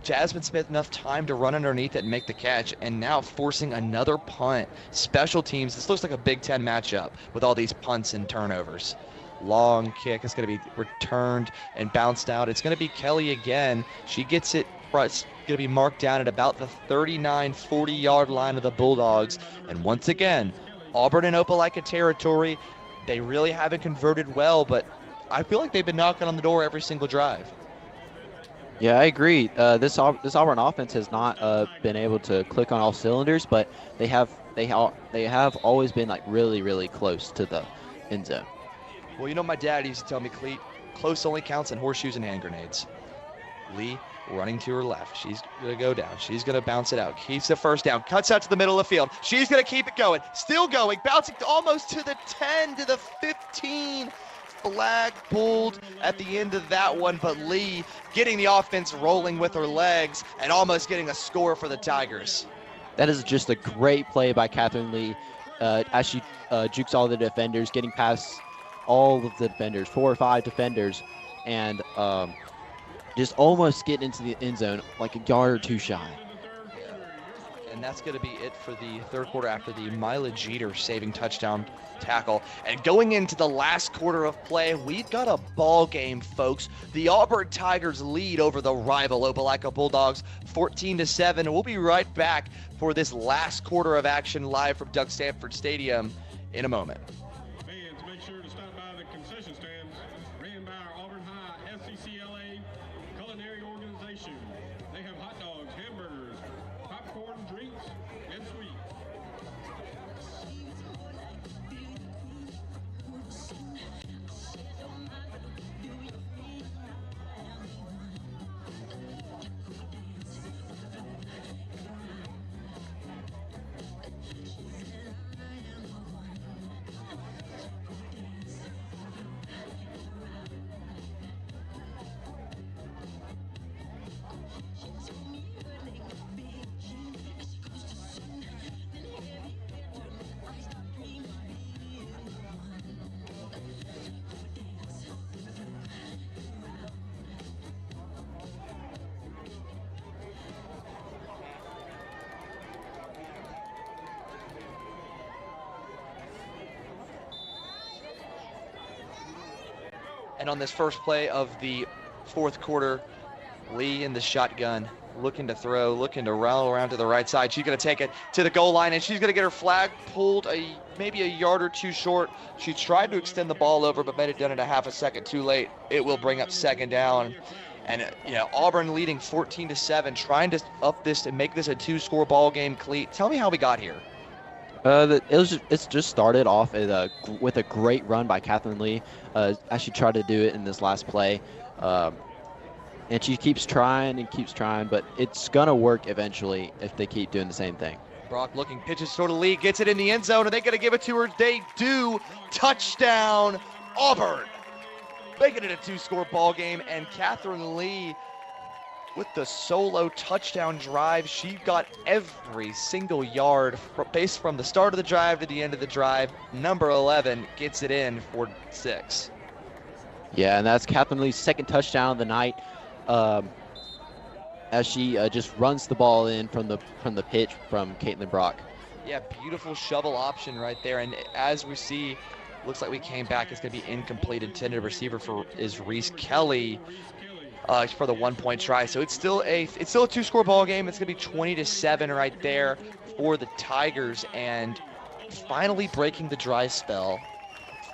Jasmine Smith enough time to run underneath it and make the catch, and now forcing another punt. Special teams, this looks like a Big Ten matchup with all these punts and turnovers. Long kick, it's going to be returned and bounced out. It's going to be Kelly again. She gets it, it's going to be marked down at about the 39, 40-yard line of the Bulldogs. And once again, Auburn and Opelika territory. They really haven't converted well, but I feel like they've been knocking on the door every single drive. Yeah, I agree. This Auburn offense has not been able to click on all cylinders, but they have always been like really, really close to the end zone. Well, you know, my dad used to tell me, Cleat, close only counts in horseshoes and hand grenades. Lee running to her left. She's going to go down. She's going to bounce it out. Keeps the first down. Cuts out to the middle of the field. She's going to keep it going. Still going. Bouncing almost to the 10, to the 15. Flag pulled at the end of that one, but Lee getting the offense rolling with her legs and almost getting a score for the Tigers. That is just a great play by Catherine Lee as she jukes all the defenders, getting past all of the defenders, 4 or 5 defenders, and just almost getting into the end zone like a yard or 2 shy. And that's going to be it for the 3rd quarter after the Mila Jeter saving touchdown tackle. And going into the last quarter of play, we've got a ball game, folks. The Auburn Tigers lead over the rival Opelika Bulldogs 14-7. We'll be right back for this last quarter of action live from Doug Stanford Stadium in a moment. Fans, make sure to stop by the concession stands ran by our Auburn High SCCLA culinary organization. They have hot dogs, hamburgers, popcorn, drinks, and sweets. And on this first play of the 4th quarter, Lee in the shotgun, looking to throw, looking to roll around to the right side. She's going to take it to the goal line, and she's going to get her flag pulled maybe a yard or 2 short. She tried to extend the ball over, but might have done it a half a second too late. It will bring up 2nd down. And, Auburn leading 14-7, trying to up this and make this a 2-score ball game. Cleat, tell me how we got here. It's just started off with a great run by Catherine Lee as she tried to do it in this last play. And she keeps trying, but it's going to work eventually if they keep doing the same thing. Brock looking, pitches toward Lee, gets it in the end zone, and they got to give it to her. They do. Touchdown, Auburn. Making it a 2-score ball game, and Catherine Lee with the solo touchdown drive. She got every single yard based from the start of the drive to the end of the drive. Number 11 gets it in for 6. Yeah, and that's Catherine Lee's 2nd touchdown of the night. As she just runs the ball in from the pitch from Caitlin Brock. Yeah, beautiful shovel option right there. And as we see, looks like we came back. It's going to be incomplete. Intended receiver is Reese Kelly for the 1-point try. So it's still a 2-score ball game. It's going to be 20-7 right there for the Tigers. And finally breaking the dry spell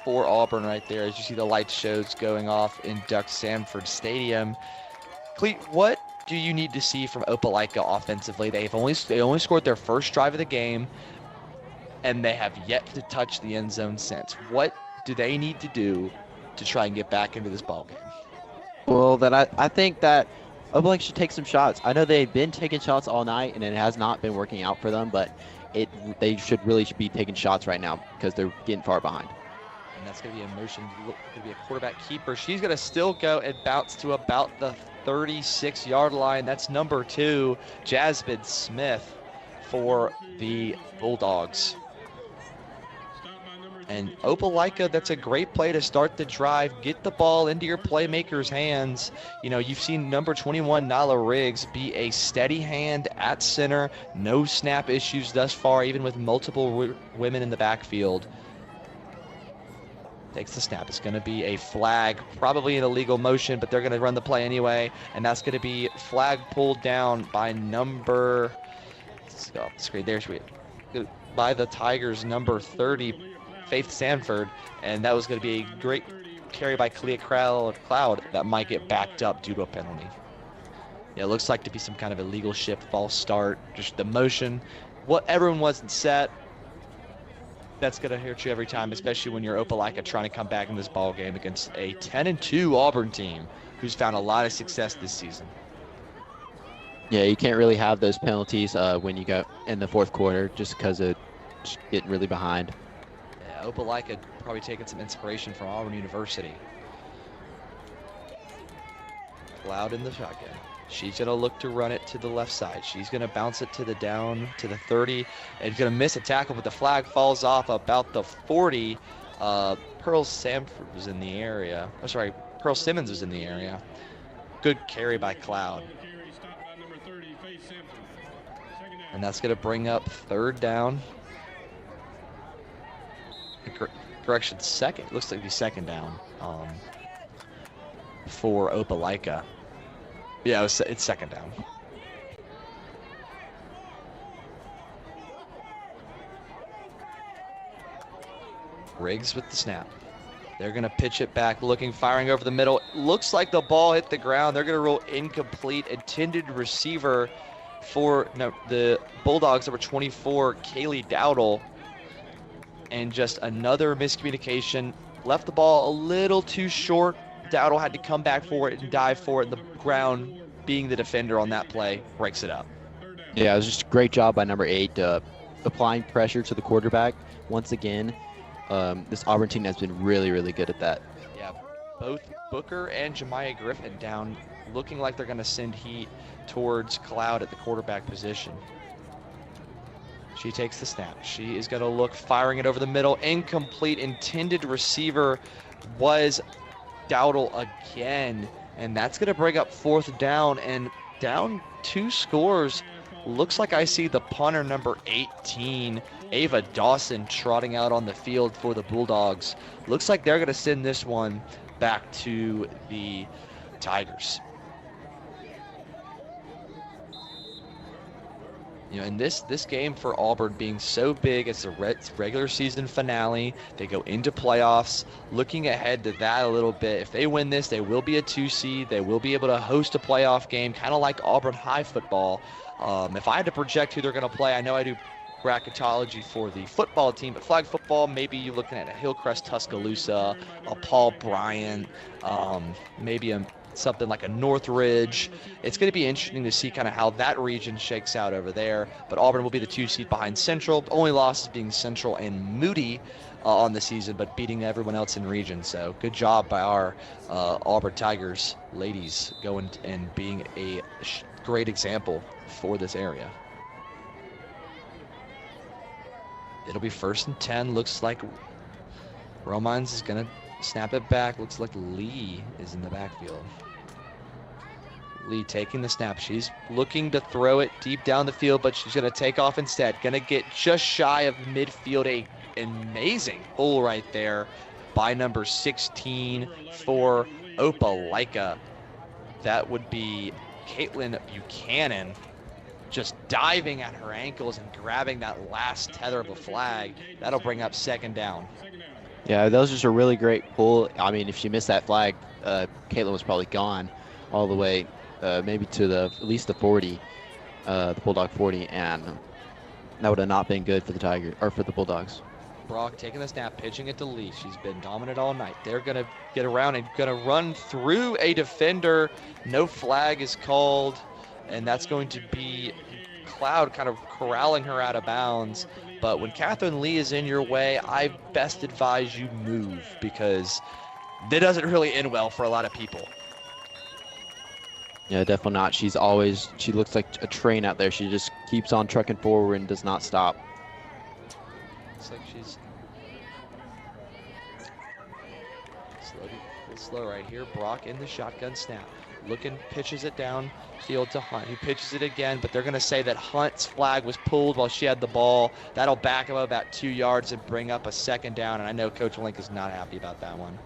for Auburn right there, as you see the light shows going off in Duck Sanford Stadium. Cleet, what do you need to see from Opelika offensively? They only scored their first drive of the game, and they have yet to touch the end zone since. What do they need to do to try and get back into this ball game? Well, then I think that Opelika should take some shots. I know they've been taking shots all night, and it has not been working out for them, but they should be taking shots right now because they're getting far behind. And that's going to be a motion, going to be a quarterback keeper. She's going to still go and bounce to about the 36-yard line. That's number 2, Jasmine Smith for the Bulldogs. And Opelika, that's a great play to start the drive. Get the ball into your playmakers' hands. You know, you've seen number 21, Nyla Riggs, be a steady hand at center. No snap issues thus far, even with multiple women in the backfield. Takes the snap. It's going to be a flag, probably an illegal motion, but they're going to run the play anyway. And that's going to be flag pulled down by number, by the Tigers, number 30, Faith Sanford. And that was going to be a great carry by Clea Cloud that might get backed up due to a penalty. Yeah, it looks like to be some kind of illegal shift, false start, just the motion. Everyone wasn't set. That's going to hurt you every time, especially when you're Opelika trying to come back in this ball game against a 10-2 Auburn team who's found a lot of success this season. Yeah, you can't really have those penalties when you go in the fourth quarter just because of getting really behind. Yeah, Opelika probably taking some inspiration from Auburn University. Cloud in the shotgun. She's going to look to run it to the left side. She's going to bounce it to the down to the 30 and going to miss a tackle, but the flag falls off about the 40. Pearl Sanford was in the area. Oh, sorry, Pearl Simmons was in the area. Good carry by Cloud. And that's going to bring up 3rd down. Correction, second. Looks like the 2nd down for Opelika. Yeah, it's 2nd down. Riggs with the snap. They're going to pitch it back, firing over the middle. Looks like the ball hit the ground. They're going to rule incomplete. Intended receiver for the Bulldogs, number 24, Kaylee Dowdle. And just another miscommunication. Left the ball a little too short. Dowdle had to come back for it and dive for it. The ground, being the defender on that play, breaks it up. Yeah, it was just a great job by number 8 applying pressure to the quarterback. Once again, this Auburn team has been really, really good at that. Yeah, both Booker and Jemiah Griffin down, looking like they're going to send heat towards Cloud at the quarterback position. She takes the snap. She is going to look, firing it over the middle. Incomplete. Intended receiver was Dowdle again, and that's going to bring up 4th down, and down 2 scores. Looks like I see the punter, number 18, Ava Dawson, trotting out on the field for the Bulldogs. Looks like they're going to send this one back to the Tigers. You know, and this game for Auburn being so big, it's a regular season finale. They go into playoffs. Looking ahead to that a little bit, if they win this, they will be a 2 seed. They will be able to host a playoff game, kind of like Auburn High football. If I had to project who they're going to play, I know I do bracketology for the football team, but flag football, maybe you're looking at a Hillcrest Tuscaloosa, a Paul Bryant, maybe something like a Northridge. It's going to be interesting to see kind of how that region shakes out over there. But Auburn will be the 2 seed behind Central. Only losses being Central and Moody on the season, but beating everyone else in region. So good job by our Auburn Tigers ladies going and being a great example for this area. It'll be 1st and 10. Looks like Romines is going to snap it back. Looks like Lee is in the backfield. Lee taking the snap. She's looking to throw it deep down the field, but she's going to take off instead. Going to get just shy of midfield. An amazing pull right there by number 16 for Opelika. That would be Caitlin Buchanan, just diving at her ankles and grabbing that last tether of a flag. That'll bring up second down. Yeah, that was just a really great pull. I mean, if she missed that flag, Caitlin was probably gone all the way, maybe to at least the 40, the Bulldog 40, and that would have not been good for the Bulldogs. Brock taking the snap, pitching it to Lee. She's been dominant all night. They're going to get around and going to run through a defender. No flag is called, and that's going to be Cloud kind of corralling her out of bounds. But when Catherine Lee is in your way, I best advise you move, because that doesn't really end well for a lot of people. Yeah, definitely not. She looks like a train out there. She just keeps on trucking forward and does not stop. Looks like she's slow right here. Brock in the shotgun snap. Looking, pitches it down field to Hunt, who pitches it again, but they're going to say that Hunt's flag was pulled while she had the ball. That'll back him up about 2 yards and bring up a second down, and I know Coach Link is not happy about that one.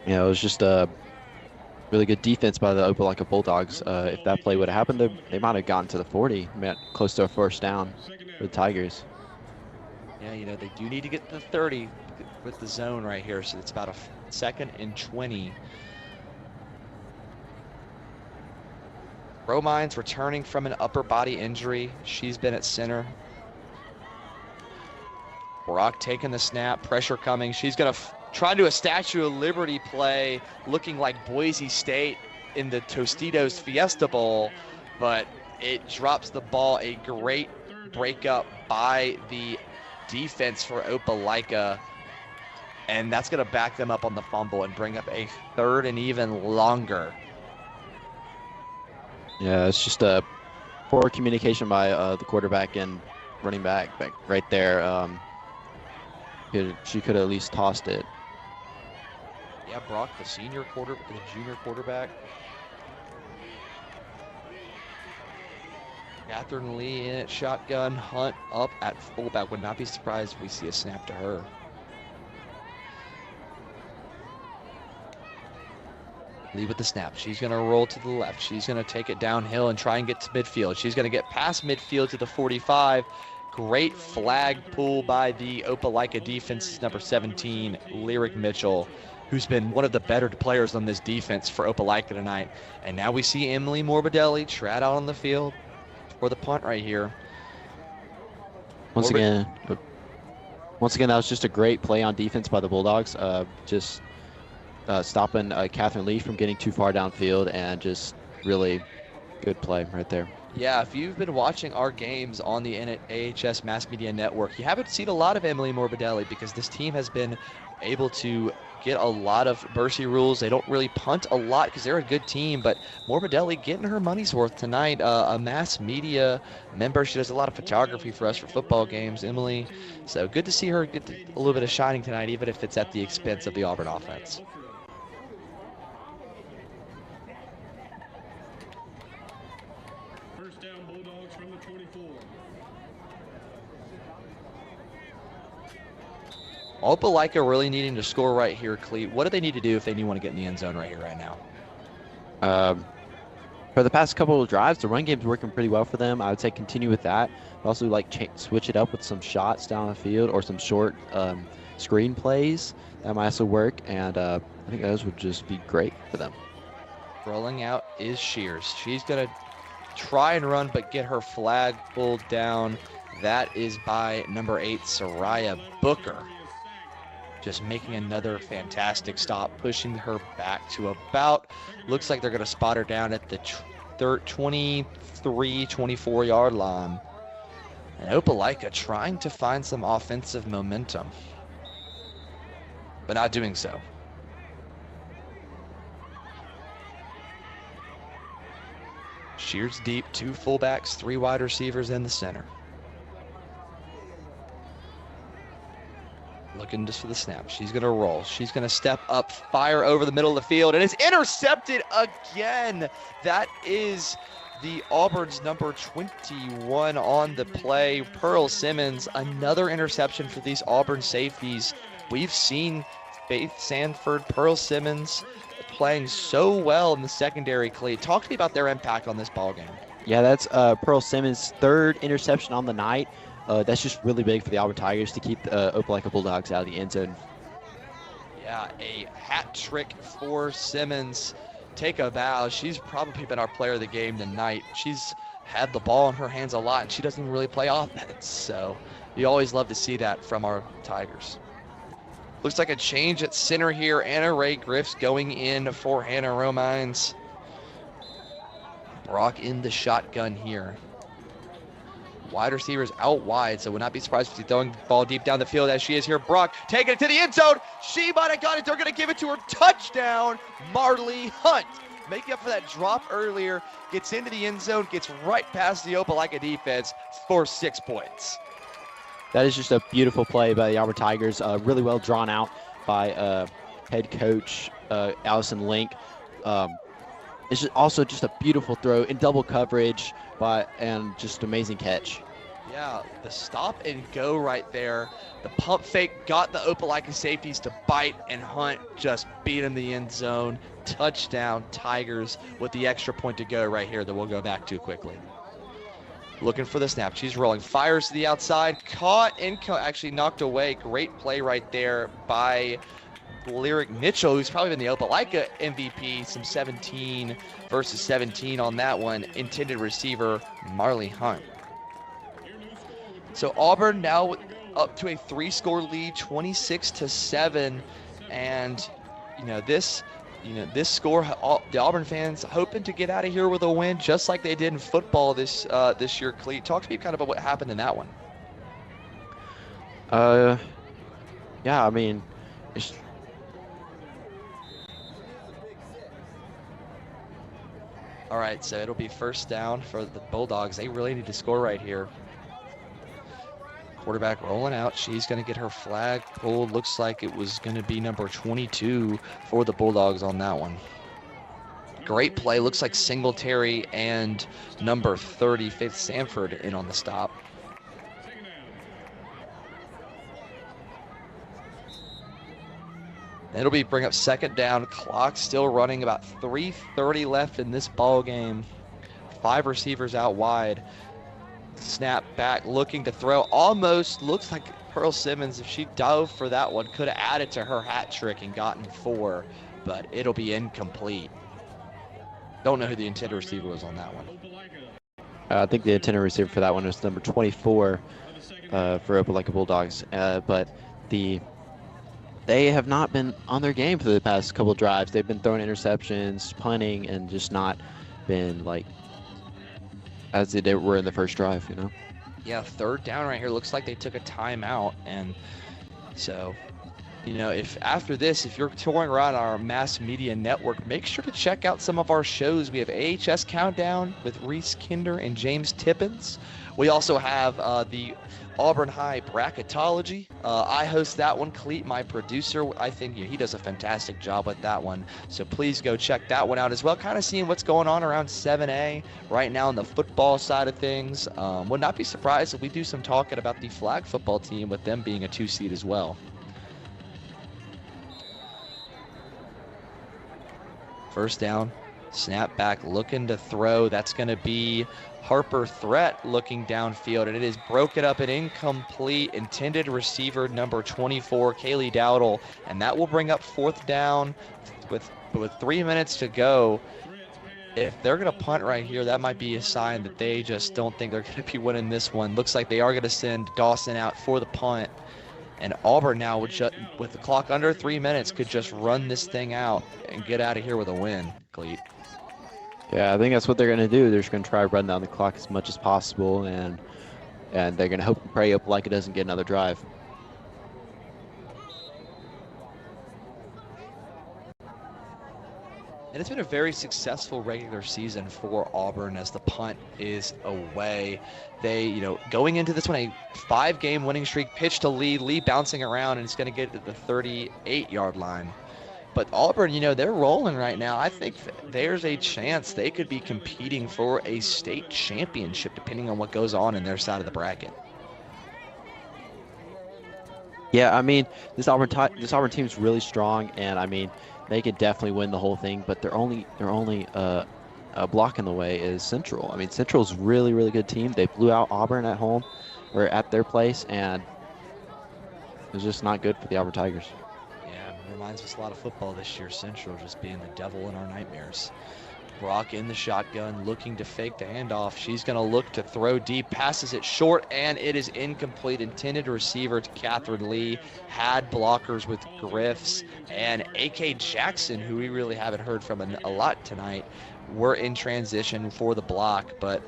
Yeah, it was just a really good defense by the Opelika Bulldogs. If that play would have happened, they might have gotten to the 40, close to a first down for the Tigers. Yeah, you know, they do need to get to the 30 with the zone right here, so it's about a 2nd and 20. Romine's returning from an upper body injury. She's been at center. Brock taking the snap, pressure coming. She's going to try to do a Statue of Liberty play, looking like Boise State in the Tostitos Fiesta Bowl, but it drops the ball. A great breakup by the defense for Opelika, and that's going to back them up on the fumble and bring up a 3rd and even longer. Yeah, it's just a poor communication by the quarterback and running back right there. She could have at least tossed it. Yeah, Brock, the junior quarterback. Catherine Lee in at shotgun. Hunt up at fullback. Would not be surprised if we see a snap to her. Lee with the snap. She's going to roll to the left. She's going to take it downhill and try and get to midfield. She's going to get past midfield to the 45. Great flag pull by the Opelika defense, number 17, Lyric Mitchell, who's been one of the better players on this defense for Opelika tonight. And now we see Emily Morbidelli trot out on the field for the punt right here. Once again, that was just a great play on defense by the Bulldogs. Stopping Catherine Lee from getting too far downfield, and just really good play right there. Yeah, if you've been watching our games on the AHS Mass Media Network, you haven't seen a lot of Emily Morbidelli, because this team has been able to get a lot of mercy rules. They don't really punt a lot because they're a good team, but Morbidelli getting her money's worth tonight. A Mass Media member. She does a lot of photography for us for football games, Emily. So good to see her get a little bit of shining tonight, even if it's at the expense of the Auburn offense. First down, Bulldogs from the 24. Opelika really needing to score right here, Cleet. What do they need to do if they want to get in the end zone right here, right now? For the past couple of drives, the run game's working pretty well for them. I would say continue with that. But also, switch it up with some shots down the field or some short screen plays. That might also work, and I think those would just be great for them. Rolling out is Shears. She's going to try and run, but get her flag pulled down. That is by number 8, Soraya Booker. Just making another fantastic stop, pushing her back to about, looks like they're going to spot her down at the 23, 24-yard line. And Opelika trying to find some offensive momentum, but not doing so. Shears deep, 2 fullbacks, 3 wide receivers in the center. looking just for the snap. She's going to roll. She's going to step up, fire over the middle of the field, and it's intercepted again. That is the Auburn's number 21 on the play, Pearl Simmons. Another interception for these Auburn safeties. We've seen Faith Sanford, Pearl Simmons playing so well in the secondary. Cleat, talk to me about their impact on this ball game. Yeah, that's Pearl Simmons' third interception on the night. That's just really big for the Auburn Tigers to keep the Opelika Bulldogs out of the end zone. Yeah, a hat trick for Simmons. Take a bow. She's probably been our player of the game tonight. She's had the ball in her hands a lot, and she doesn't really play offense. So you always love to see that from our Tigers. Looks like a change at center here. Anna Ray Griff's going in for Hannah Romines. Brock in the shotgun here. Wide receivers out wide, so would not be surprised if she's throwing the ball deep down the field as she is here. Brock taking it to the end zone. She might have got it. They're going to give it to her. Touchdown, Marley Hunt. Making up for that drop earlier. Gets into the end zone, gets right past the Opelika defense for 6 points. That is just a beautiful play by the Auburn Tigers. Really well drawn out by head coach Allison Link. It's also just a beautiful throw in double coverage and just amazing catch. Yeah, the stop and go right there. The pump fake got the Opelika safeties to bite, and Hunt just beat in the end zone. Touchdown, Tigers, with the extra point to go right here that we'll go back to quickly. Looking for the snap. She's rolling. Fires to the outside. Caught and actually knocked away. Great play right there by Lyric Mitchell, who's probably been the Opelika MVP. Some 17 versus 17 on that one. Intended receiver, Marley Hunt. So Auburn now up to a 3-score lead, 26-7. And, this score, the Auburn fans hoping to get out of here with a win, just like they did in football this year. Cleet, talk to me kind of about what happened in that one. Yeah, I mean, it's... All right, so it'll be first down for the Bulldogs. They really need to score right here. Quarterback rolling out. She's going to get her flag pulled. Looks like it was going to be number 22 for the Bulldogs on that one. Great play. Looks like Singletary and number 30, Faith Sanford, in on the stop. It'll be bring up second down. Clock still running, about 3:30 left in this ball game. 5 receivers out wide. Snap back, looking to throw. Almost looks like Pearl Simmons, if she dove for that one, could have added to her hat trick and gotten 4, but it'll be incomplete. Don't know who the intended receiver was on that one. I think the intended receiver for that one was number 24 for Opelika Bulldogs, but they have not been on their game for the past couple of drives. They've been throwing interceptions, punting, and just not been like as they were in the first drive, Yeah, third down right here. Looks like they took a timeout, and so, if after this, if you're touring around our mass media network, make sure to check out some of our shows. We have AHS Countdown with Reese Kinder and James Tippins. We also have the Auburn High Bracketology. I host that one. Cleet, my producer, I think he does a fantastic job with that one. So please go check that one out as well. Kind of seeing what's going on around 7A right now on the football side of things. Would not be surprised if we do some talking about the flag football team with them being a 2 seed as well. First down, snap back, looking to throw. That's going to be Harper Threat looking downfield, and it is broken up and incomplete. Intended receiver number 24, Kaylee Dowdle, and that will bring up fourth down with 3 minutes to go. If they're going to punt right here, that might be a sign that they just don't think they're going to be winning this one. Looks like they are going to send Dawson out for the punt, and Auburn now, with the clock under 3 minutes, could just run this thing out and get out of here with a win, Cleet. Yeah, I think that's what they're going to do. They're just going to try to run down the clock as much as possible, and they're going to hope and pray Opelika doesn't get another drive. And it's been a very successful regular season for Auburn as the punt is away. They, going into this one, a 5-game winning streak, pitch to Lee. Lee bouncing around, and it's going to get to the 38-yard line. But Auburn, they're rolling right now. I think there's a chance they could be competing for a state championship, depending on what goes on in their side of the bracket. Yeah, I mean, this Auburn team is really strong, and I mean, they could definitely win the whole thing. But they're only a block in the way is Central. I mean, Central's really, really good team. They blew out Auburn at home or at their place, and it was just not good for the Auburn Tigers. Yeah, it reminds us a lot of football this year. Central just being the devil in our nightmares. Brock in the shotgun, looking to fake the handoff. She's going to look to throw deep, passes it short, and it is incomplete. Intended receiver to Catherine Lee. Had blockers with Griffs and A.K. Jackson, who we really haven't heard from a lot tonight, were in transition for the block, but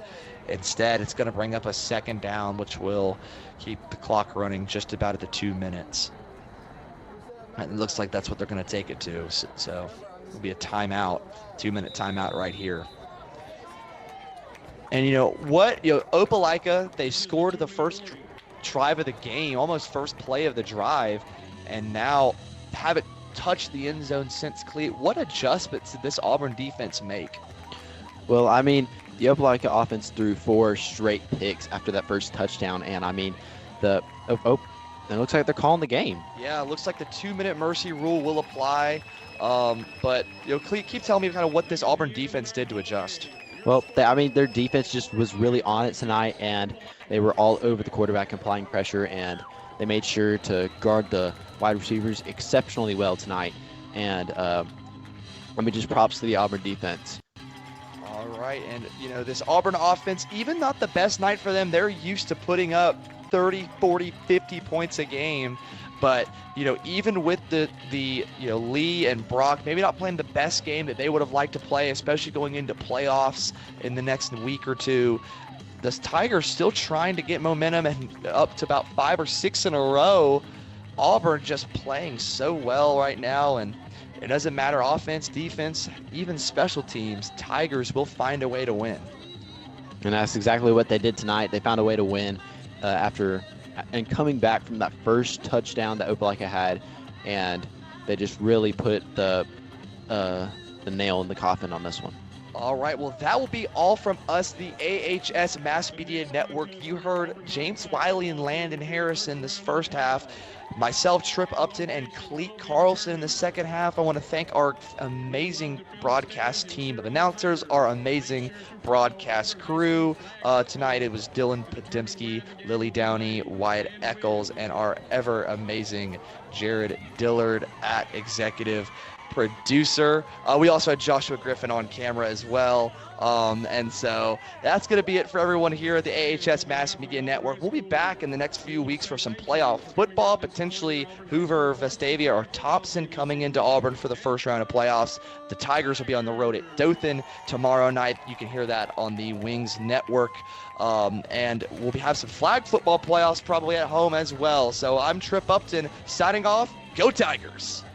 instead it's going to bring up a 2nd down, which will keep the clock running just about at the 2 minutes. And it looks like that's what they're going to take it to, so it'll be a timeout, 2-minute timeout right here. And Opelika, they scored the first drive of the game, almost first play of the drive, and now haven't touched the end zone since. Cleat, what adjustments did this Auburn defense make? Well, I mean, the Opelika offense threw 4 straight picks after that first touchdown, and I mean, it looks like they're calling the game. Yeah, it looks like the 2-minute mercy rule will apply. But Cleet, keep telling me kind of what this Auburn defense did to adjust. Well, their defense just was really on it tonight, and they were all over the quarterback, applying pressure, and they made sure to guard the wide receivers exceptionally well tonight. And just props to the Auburn defense. All right, and this Auburn offense, even not the best night for them, they're used to putting up 30, 40, 50 points a game. But, even with the Lee and Brock maybe not playing the best game that they would have liked to play, especially going into playoffs in the next week or two, the Tigers still trying to get momentum and up to about 5 or 6 in a row. Auburn just playing so well right now, and it doesn't matter offense, defense, even special teams, Tigers will find a way to win. And that's exactly what they did tonight. They found a way to win after coming back from that first touchdown that Opelika had, and they just really put the nail in the coffin on this one. All right, well, that will be all from us, the AHS Mass Media Network. You heard James Wiley and Landon Harrison this first half, myself, Trip Upton, and Cleet Carlson in the second half. I want to thank our amazing broadcast team of announcers, our amazing broadcast crew. Tonight it was Dylan Podemski, Lily Downey, Wyatt Eccles, and our ever amazing Jared Dillard at executive producer. We also had Joshua Griffin on camera as well. And so that's going to be it for everyone here at the AHS Mass Media Network. We'll be back in the next few weeks for some playoff football, potentially Hoover, Vestavia, or Thompson coming into Auburn for the first round of playoffs. The Tigers will be on the road at Dothan tomorrow night. You can hear that on the Wings Network. And we'll have some flag football playoffs probably at home as well. So I'm Trip Upton signing off. Go Tigers!